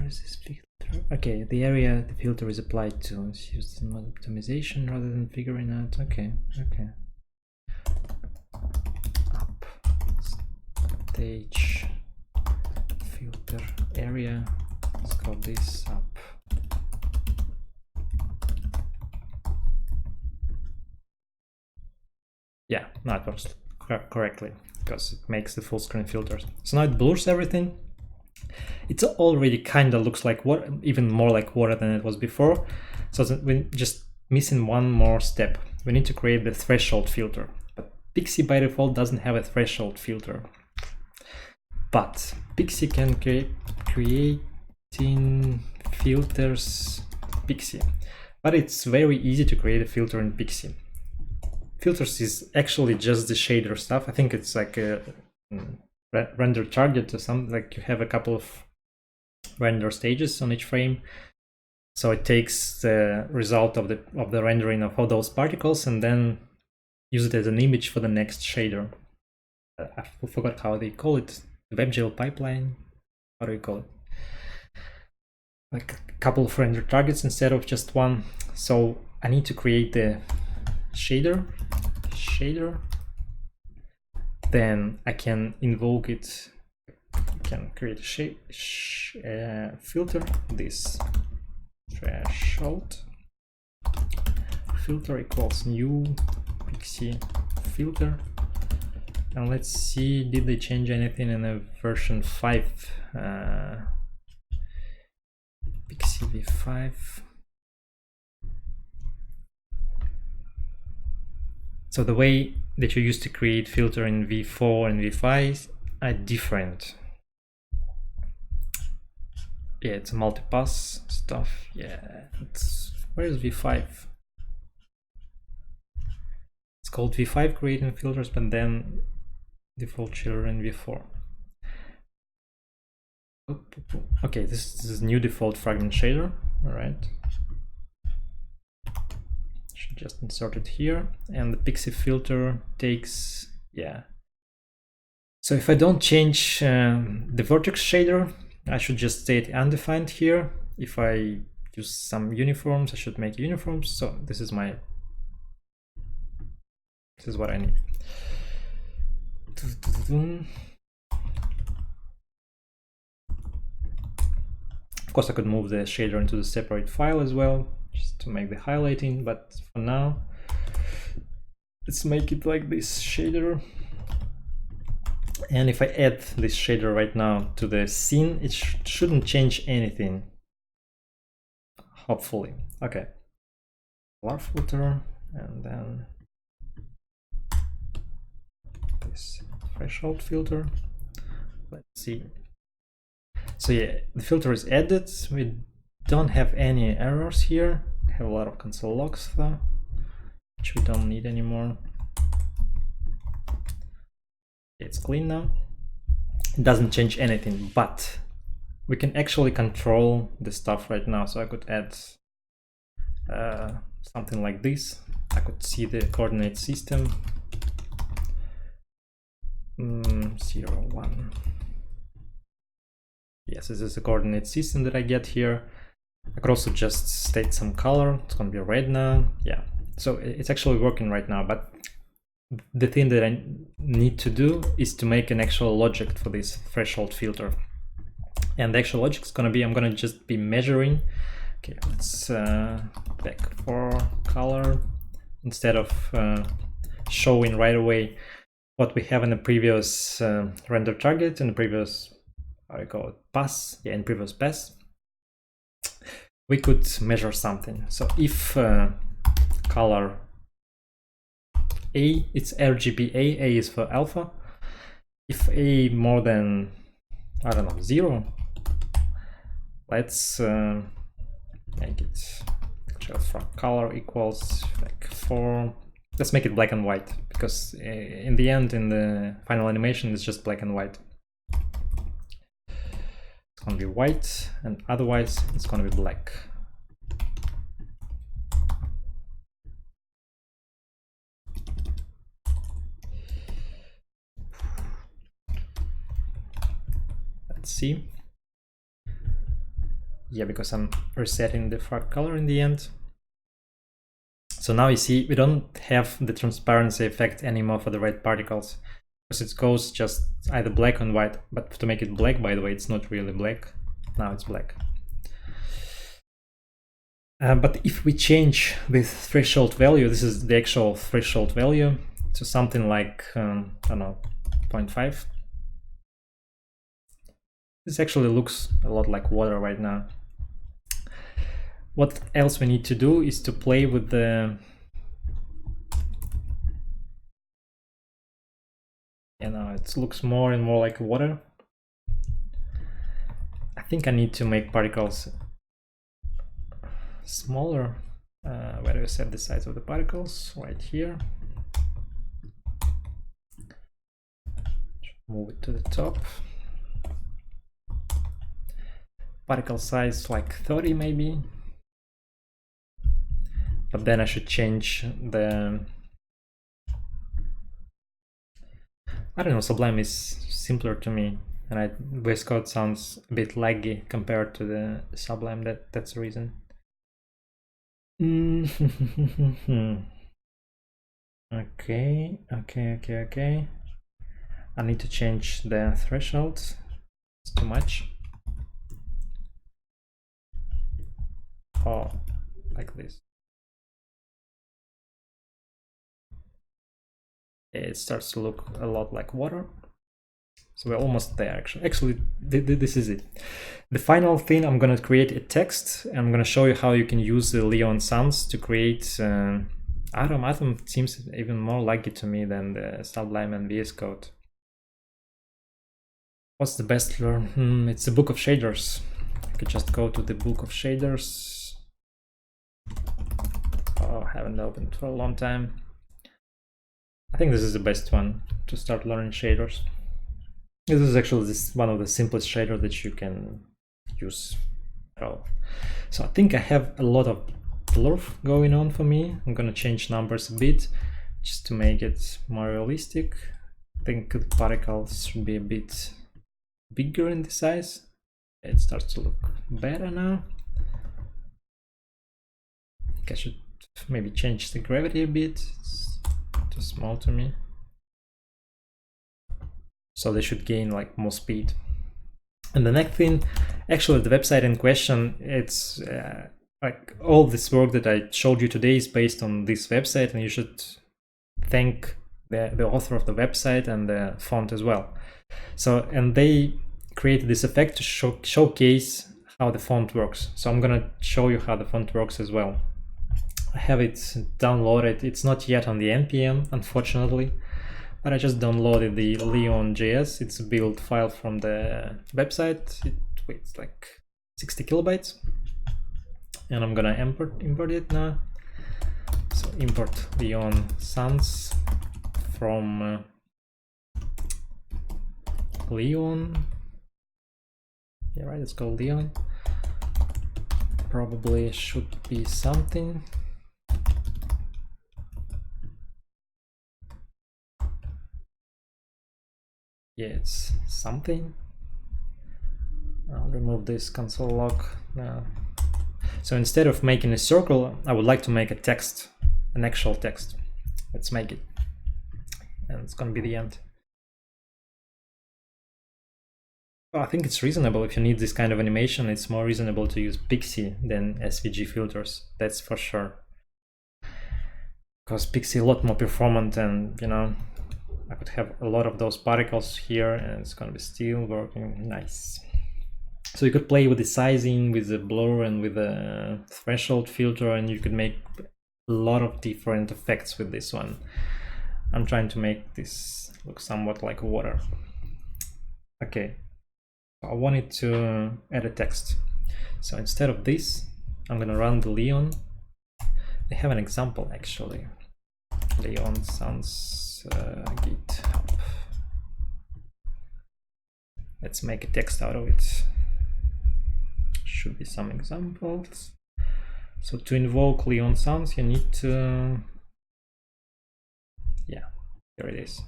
is this filter? Okay, the area the filter is applied to. It's used in optimization rather than figuring out. Okay. Up. Stage filter area. Let's call this up. Yeah, now it works correctly because it makes the full screen filters. So now it blurs everything. It already kind of looks like water, even more like water than it was before. So we're just missing one more step. We need to create the threshold filter. But Pixie by default doesn't have a threshold filter. But Pixie can creating filters Pixie. But it's very easy to create a filter in Pixie. Filters is actually just the shader stuff. I think it's like a render target or something, like you have a couple of render stages on each frame. So it takes the result of the rendering of all those particles and then use it as an image for the next shader. I forgot how they call it. WebGL pipeline. How do you call it? Like a couple of render targets instead of just one. So I need to create the shader. Then I can invoke it. I can create a filter. This threshold filter equals new Pixie filter. And let's see, did they change anything in a version 5? Pixie v5. So the way that you used to create filter in v4 and v5 are different. Yeah, it's multipass stuff. Yeah, where's v5? It's called v5 creating filters, but then default shader in v4. Okay, this is new default fragment shader. All right. Should just insert it here, and the Pixie filter takes, yeah. So if I don't change the vertex shader, I should just stay it undefined here. If I use some uniforms, I should make uniforms. So this is what I need. Of course, I could move the shader into the separate file as well, just to make the highlighting, but for now, let's make it like this shader. And if I add this shader right now to the scene, it shouldn't change anything, hopefully. Okay, blur filter, and then this threshold filter. Let's see. So yeah, the filter is added. We don't have any errors here. We have a lot of console logs though, which we don't need anymore. It's clean now. It doesn't change anything, but we can actually control the stuff right now. So I could add something like this. I could see the coordinate system. 0, 1. Yes, this is the coordinate system that I get here. I could also just state some color. It's going to be red now. Yeah, so it's actually working right now, but the thing that I need to do is to make an actual logic for this threshold filter. And the actual logic is going to be, I'm going to just be measuring. Okay, let's back for color. Instead of showing right away what we have in the previous render target, in the previous, how do you call it, pass? Yeah, in previous pass, we could measure something. So if color A, it's RGB A is for alpha. If A more than, I don't know, 0, let's make it just for color equals like 4. Let's make it black and white, because in the end, in the final animation, it's just black and white. It's going to be white, and otherwise it's going to be black. Let's see. Yeah, because I'm resetting the frag color in the end. So now you see we don't have the transparency effect anymore for the red particles. because it goes just either black and white, but to make it black, by the way, it's not really black. Now it's black. But if we change this threshold value, this is the actual threshold value, to something like, I don't know, 0.5. This actually looks a lot like water right now. What else we need to do is to play with the, it looks more and more like water. I think I need to make particles smaller. Where do I set the size of the particles? Right here. Move it to the top. Particle size like 30 maybe. But then I should change the, I don't know, Sublime is simpler to me, and VS Code sounds a bit laggy compared to the Sublime. That's the reason. Okay. I need to change the threshold. It's too much. Oh, like this. It starts to look a lot like water. So we're almost there, actually. Actually, this is it. The final thing, I'm going to create a text. I'm going to show you how you can use the Leon Sans to create Atom. Atom seems even more laggy to me than the Sublime and VS Code. What's the best learn? It's the Book of Shaders. I could just go to the Book of Shaders. Oh, I haven't opened for a long time. I think this is the best one to start learning shaders. This is actually one of the simplest shaders that you can use at all. So I think I have a lot of blur going on for me. I'm gonna change numbers a bit just to make it more realistic. I think the particles should be a bit bigger in the size. It starts to look better now. I think I should maybe change the gravity a bit. It's too small to me. So they should gain like more speed. And the next thing, actually the website in question, it's like all this work that I showed you today is based on this website, and you should thank the author of the website and the font as well. So, and they created this effect to showcase how the font works. So I'm gonna show you how the font works as well. I have it downloaded. It's not yet on the NPM, unfortunately, but I just downloaded the Leon.js. It's a build file from the website. It weighs like 60 kilobytes. And I'm gonna import it now. So import Leon Sans from Leon. Yeah, right, it's called Leon. Probably should be something. Yeah, it's something. I'll remove this console log now. So instead of making a circle, I would like to make a text, an actual text. Let's make it. And it's gonna be the end. Well, I think it's reasonable. If you need this kind of animation, it's more reasonable to use PIXI than SVG filters. That's for sure. Because PIXI a lot more performant, and you know, I could have a lot of those particles here and it's gonna be still working nice. So you could play with the sizing, with the blur and with the threshold filter, and you could make a lot of different effects with this one. I'm trying to make this look somewhat like water. Okay, I wanted to add a text. So instead of this, I'm gonna run the Leon. I have an example actually. Leon Sans GitHub. Let's make a text out of it. Should be some examples. So to invoke Leon Sans, you need to, yeah, here it is.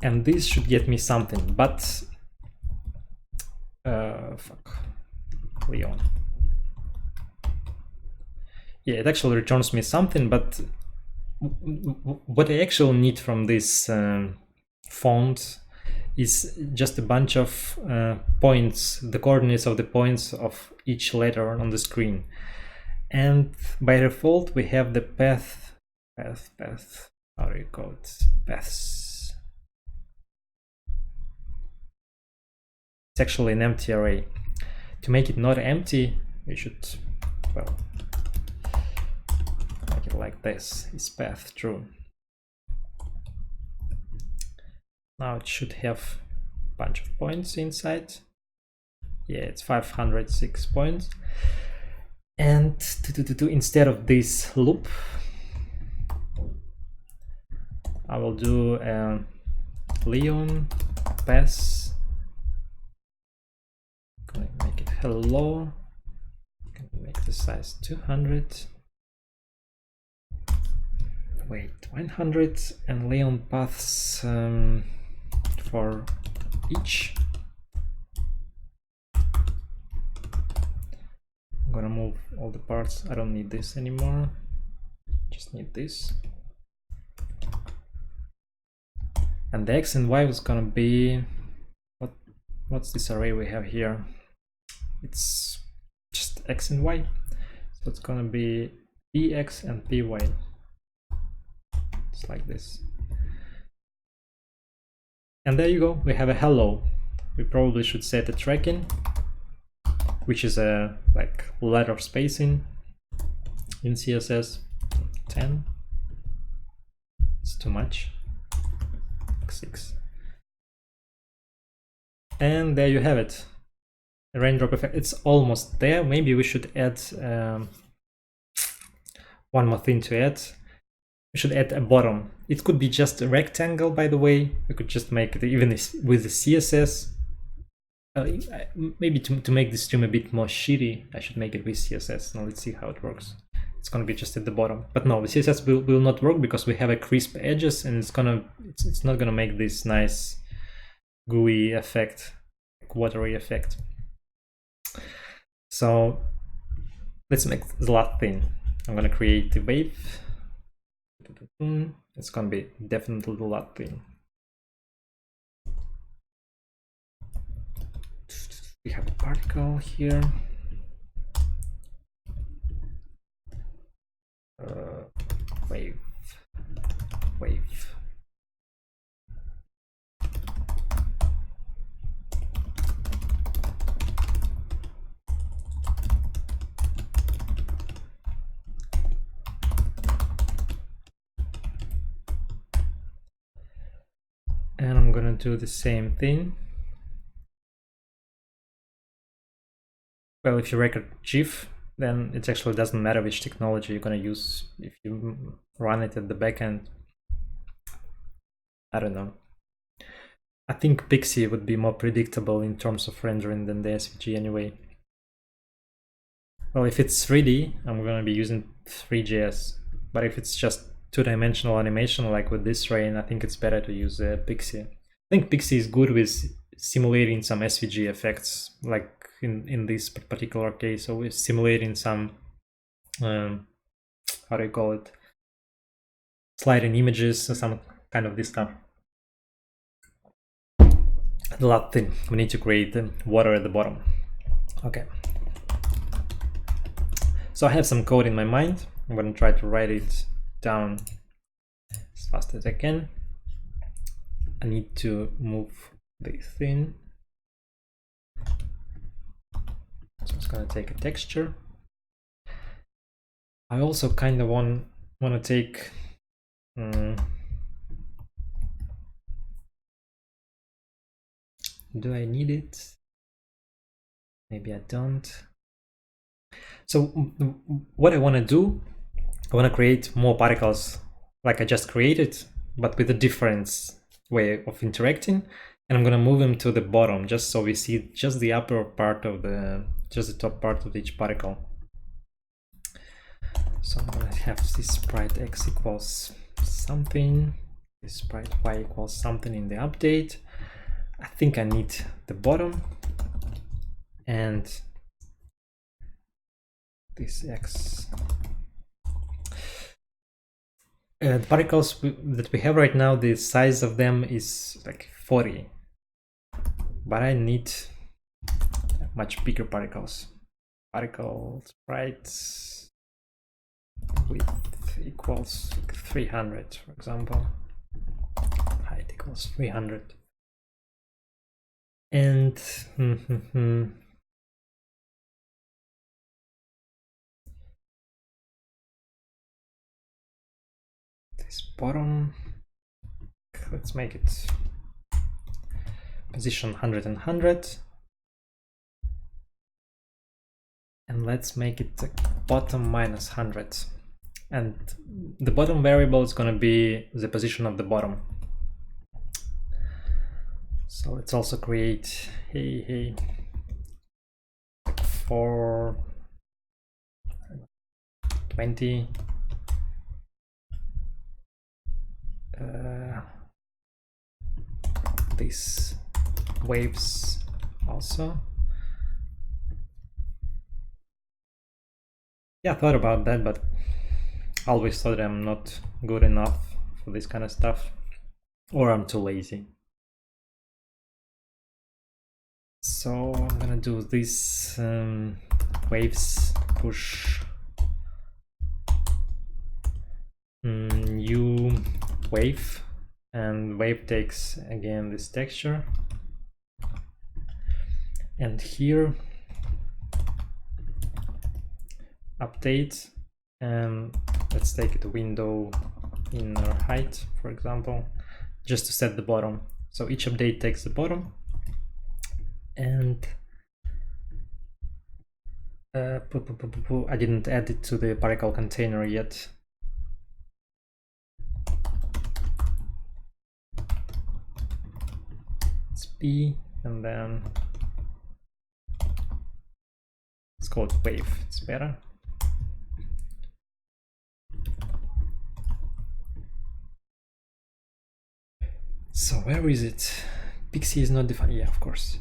And this should get me something, but fuck, Leon. yeah, it actually returns me something, but what I actually need from this font is just a bunch of points, the coordinates of the points of each letter on the screen. And by default, we have the path, how do you call it? Paths. It's actually an empty array. To make it not empty, we should, well, make it like this, is path true. Now it should have a bunch of points inside. Yeah, it's 506 points. And instead of this loop, I will do Leon pass. Gonna make it hello. Gonna make the size 200. Wait, 100, and Leon paths for each. I'm gonna move all the parts. I don't need this anymore. Just need this. And the X and Y was gonna be what's this array we have here? It's just X and Y. So it's gonna be PX and PY. It's like this. And there you go, we have a hello. We probably should set a tracking, which is a like letter spacing in CSS. 10. It's too much. 6. And there you have it. A raindrop effect. It's almost there. Maybe we should add one more thing to add. We should add a bottom. It could be just a rectangle, by the way. We could just make it even with the CSS. Maybe to make the stream a bit more shitty, I should make it with CSS. Now let's see how it works. It's gonna be just at the bottom. But no, the CSS will not work because we have a crisp edges, and it's not gonna make this nice gooey effect, watery effect. So let's make the last thing. I'm gonna create the wave. It's gonna be definitely the last thing. We have a particle here. Wave. And I'm gonna do the same thing. Well, if you record GIF, then it actually doesn't matter which technology you're gonna use if you run it at the backend. I don't know. I think Pixie would be more predictable in terms of rendering than the SVG anyway. Well, if it's 3D, I'm gonna be using 3JS, but if it's just two-dimensional animation like with this rain, I think it's better to use Pixie. I think Pixie is good with simulating some SVG effects, like in this particular case. So we're simulating some, how do you call it? Sliding images or some kind of this stuff. The last thing, we need to create the water at the bottom. Okay. So I have some code in my mind. I'm going to try to write it down as fast as I can. I need to move this thing. So it's going to take a texture. I also kind of want to take do I need it? Maybe I don't. So what I want to do, I want to create more particles like I just created, but with a different way of interacting. And I'm going to move them to the bottom just so we see just the upper part of just the top part of each particle. So I'm going to have this sprite x equals something, this sprite y equals something in the update. I think I need the bottom and this x The particles that we have right now, the size of them is like 40, but I need much bigger particles. Particle sprites width equals 300, for example. Height equals 300. And this bottom, let's make it position 100 and 100. And let's make it the bottom minus 100. And the bottom variable is going to be the position of the bottom. So let's also create for 20 these waves also. Yeah, I thought about that, but I always thought I'm not good enough for this kind of stuff, or I'm too lazy. So I'm gonna do this waves push new wave, and wave takes again this texture, and here update, and let's take the window inner height, for example, just to set the bottom. So each update takes the bottom, and I didn't add it to the particle container yet. It's P, and then it's called wave, it's better. So where is it? Pixie is not defined. Yeah, of course.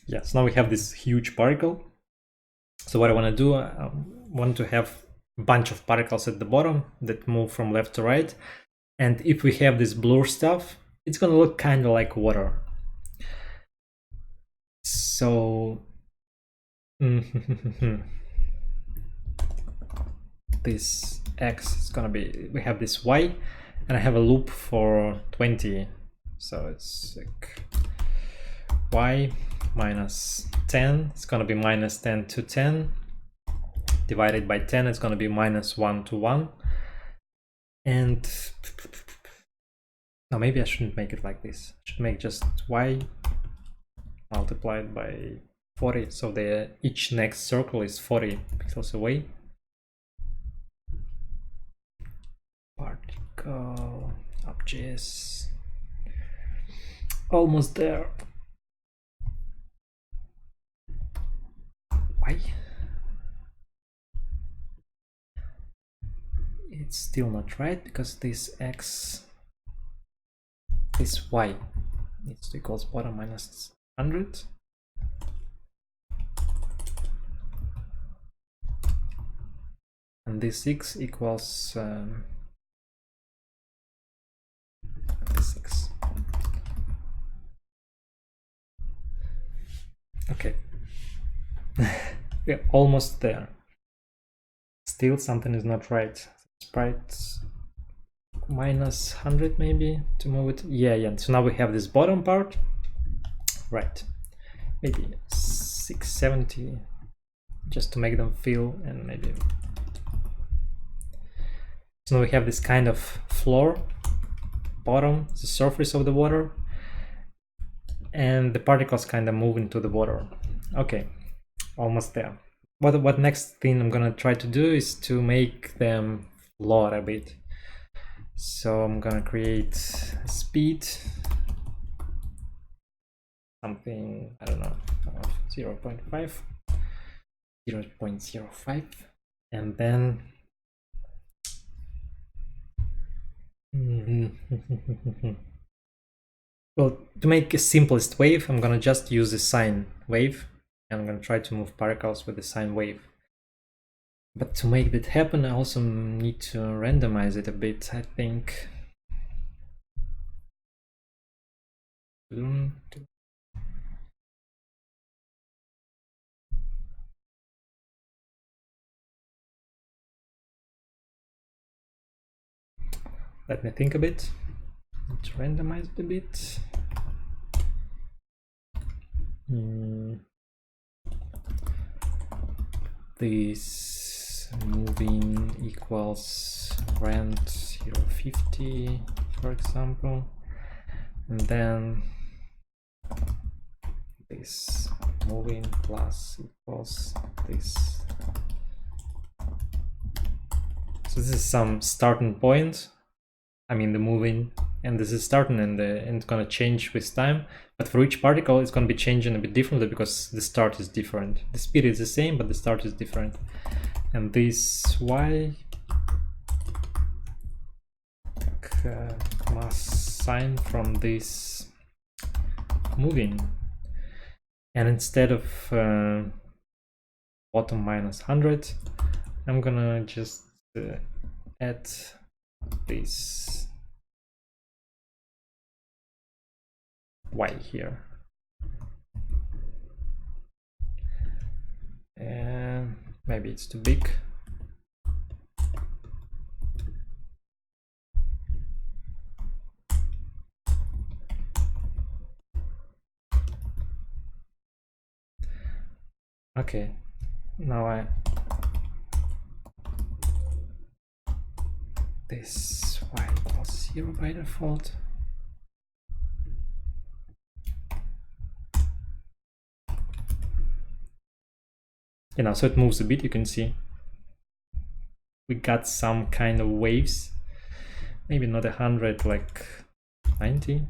Yes, now we have this huge particle. So what I want to do, I want to have a bunch of particles at the bottom that move from left to right. And if we have this blur stuff, it's going to look kind of like water. So this X is gonna be, we have this Y, and I have a loop for 20. So it's like Y minus 10, it's gonna be minus 10 to 10. Divided by 10, it's gonna be minus 1 to 1. And no, maybe I shouldn't make it like this. I should make just Y multiplied by 40. So the each next circle is 40 pixels away. Particle objects, almost there. Why? It's still not right, because this X, this Y needs to equals bottom minus 100. And this X equals this X. Okay. We're almost there. Still something is not right. Sprites minus 100 maybe to move it. Yeah. So now we have this bottom part. Right. Maybe 670 just to make them feel, and maybe. So now we have this kind of floor, bottom, the surface of the water, and the particles kind of move into the water. Okay, almost there. What next thing I'm gonna try to do is to make them float a bit. So I'm gonna create a speed, something, I don't know, 0.5, 0.05, and then well, to make a simplest wave, I'm gonna just use the sine wave, and I'm gonna try to move particles with the sine wave. But to make that happen, I also need to randomize it a bit, I think. Let me think a bit. Let's randomize it a bit. This moving equals rent 0.50, for example, and then this moving plus equals this. So this is some starting point. I mean the moving, and this is starting, and it's gonna change with time. But for each particle, it's gonna be changing a bit differently because the start is different. The speed is the same, but the start is different. And this y must sign from this moving. And instead of bottom minus 100, I'm gonna just add this y here. And maybe it's too big. Okay, now this y equals 0 by default. You know, so it moves a bit, you can see. We got some kind of waves, maybe not 100, like 90.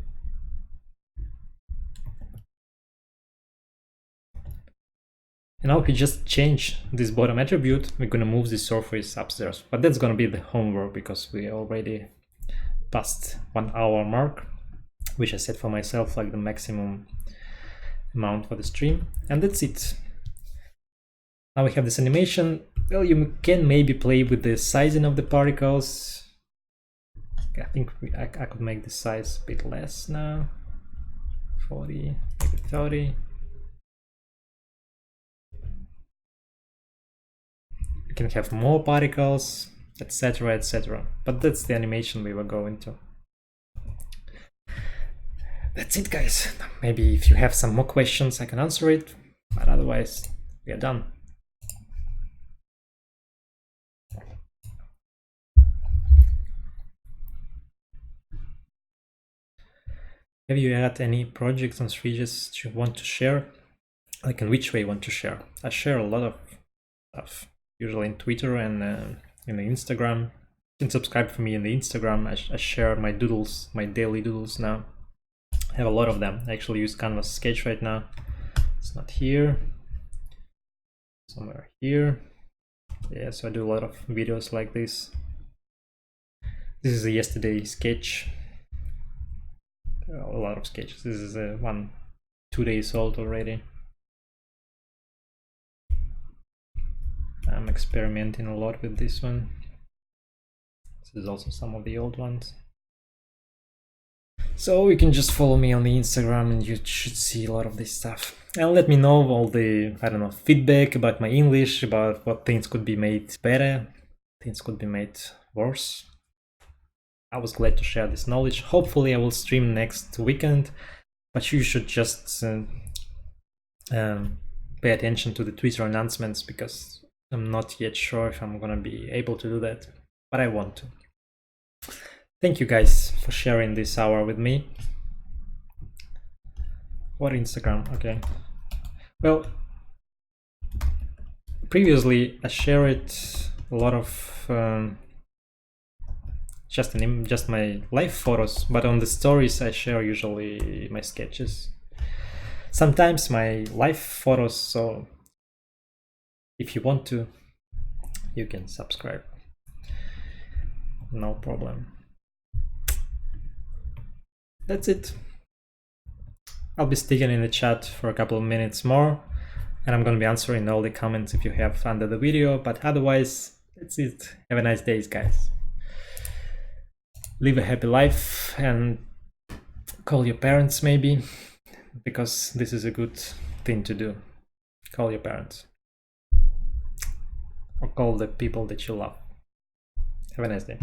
And now if we just change this bottom attribute, we're gonna move the surface upstairs. But that's gonna be the homework because we already passed 1 hour mark, which I set for myself like the maximum amount for the stream. And that's it. Now we have this animation. Well, you can maybe play with the sizing of the particles. I think I could make the size a bit less now. 40, maybe 30. You can have more particles, etc., etc. But that's the animation we were going to. That's it, guys. Maybe if you have some more questions, I can answer it. But otherwise, we are done. Have you had any projects on 3GIS you want to share? Like in which way you want to share? I share a lot of stuff, usually in Twitter and in the Instagram. You can subscribe for me in the Instagram. I share my doodles, my daily doodles now. I have a lot of them. I actually use Canvas Sketch right now. It's not here. Somewhere here. Yeah, so I do a lot of videos like this. This is a yesterday sketch. A lot of sketches. This is 2 days old already. I'm experimenting a lot with this one. This is also some of the old ones. So you can just follow me on the Instagram and you should see a lot of this stuff. And let me know all the, I don't know, feedback about my English, about what things could be made better, things could be made worse. I was glad to share this knowledge. Hopefully I will stream next weekend, but you should just pay attention to the Twitter announcements because I'm not yet sure if I'm gonna be able to do that, but I want to. Thank you guys for sharing this hour with me. What Instagram? Okay. Well, previously I shared a lot of just my live photos, but on the stories I share usually my sketches, sometimes my live photos. So if you want to, you can subscribe, no problem. That's it. I'll be sticking in the chat for a couple of minutes more, And I'm going to be answering all the comments if you have under the video, but otherwise, that's it. Have a nice day, guys. Live a happy life and call your parents maybe, because this is a good thing to do. Call your parents. Or call the people that you love. Have a nice day.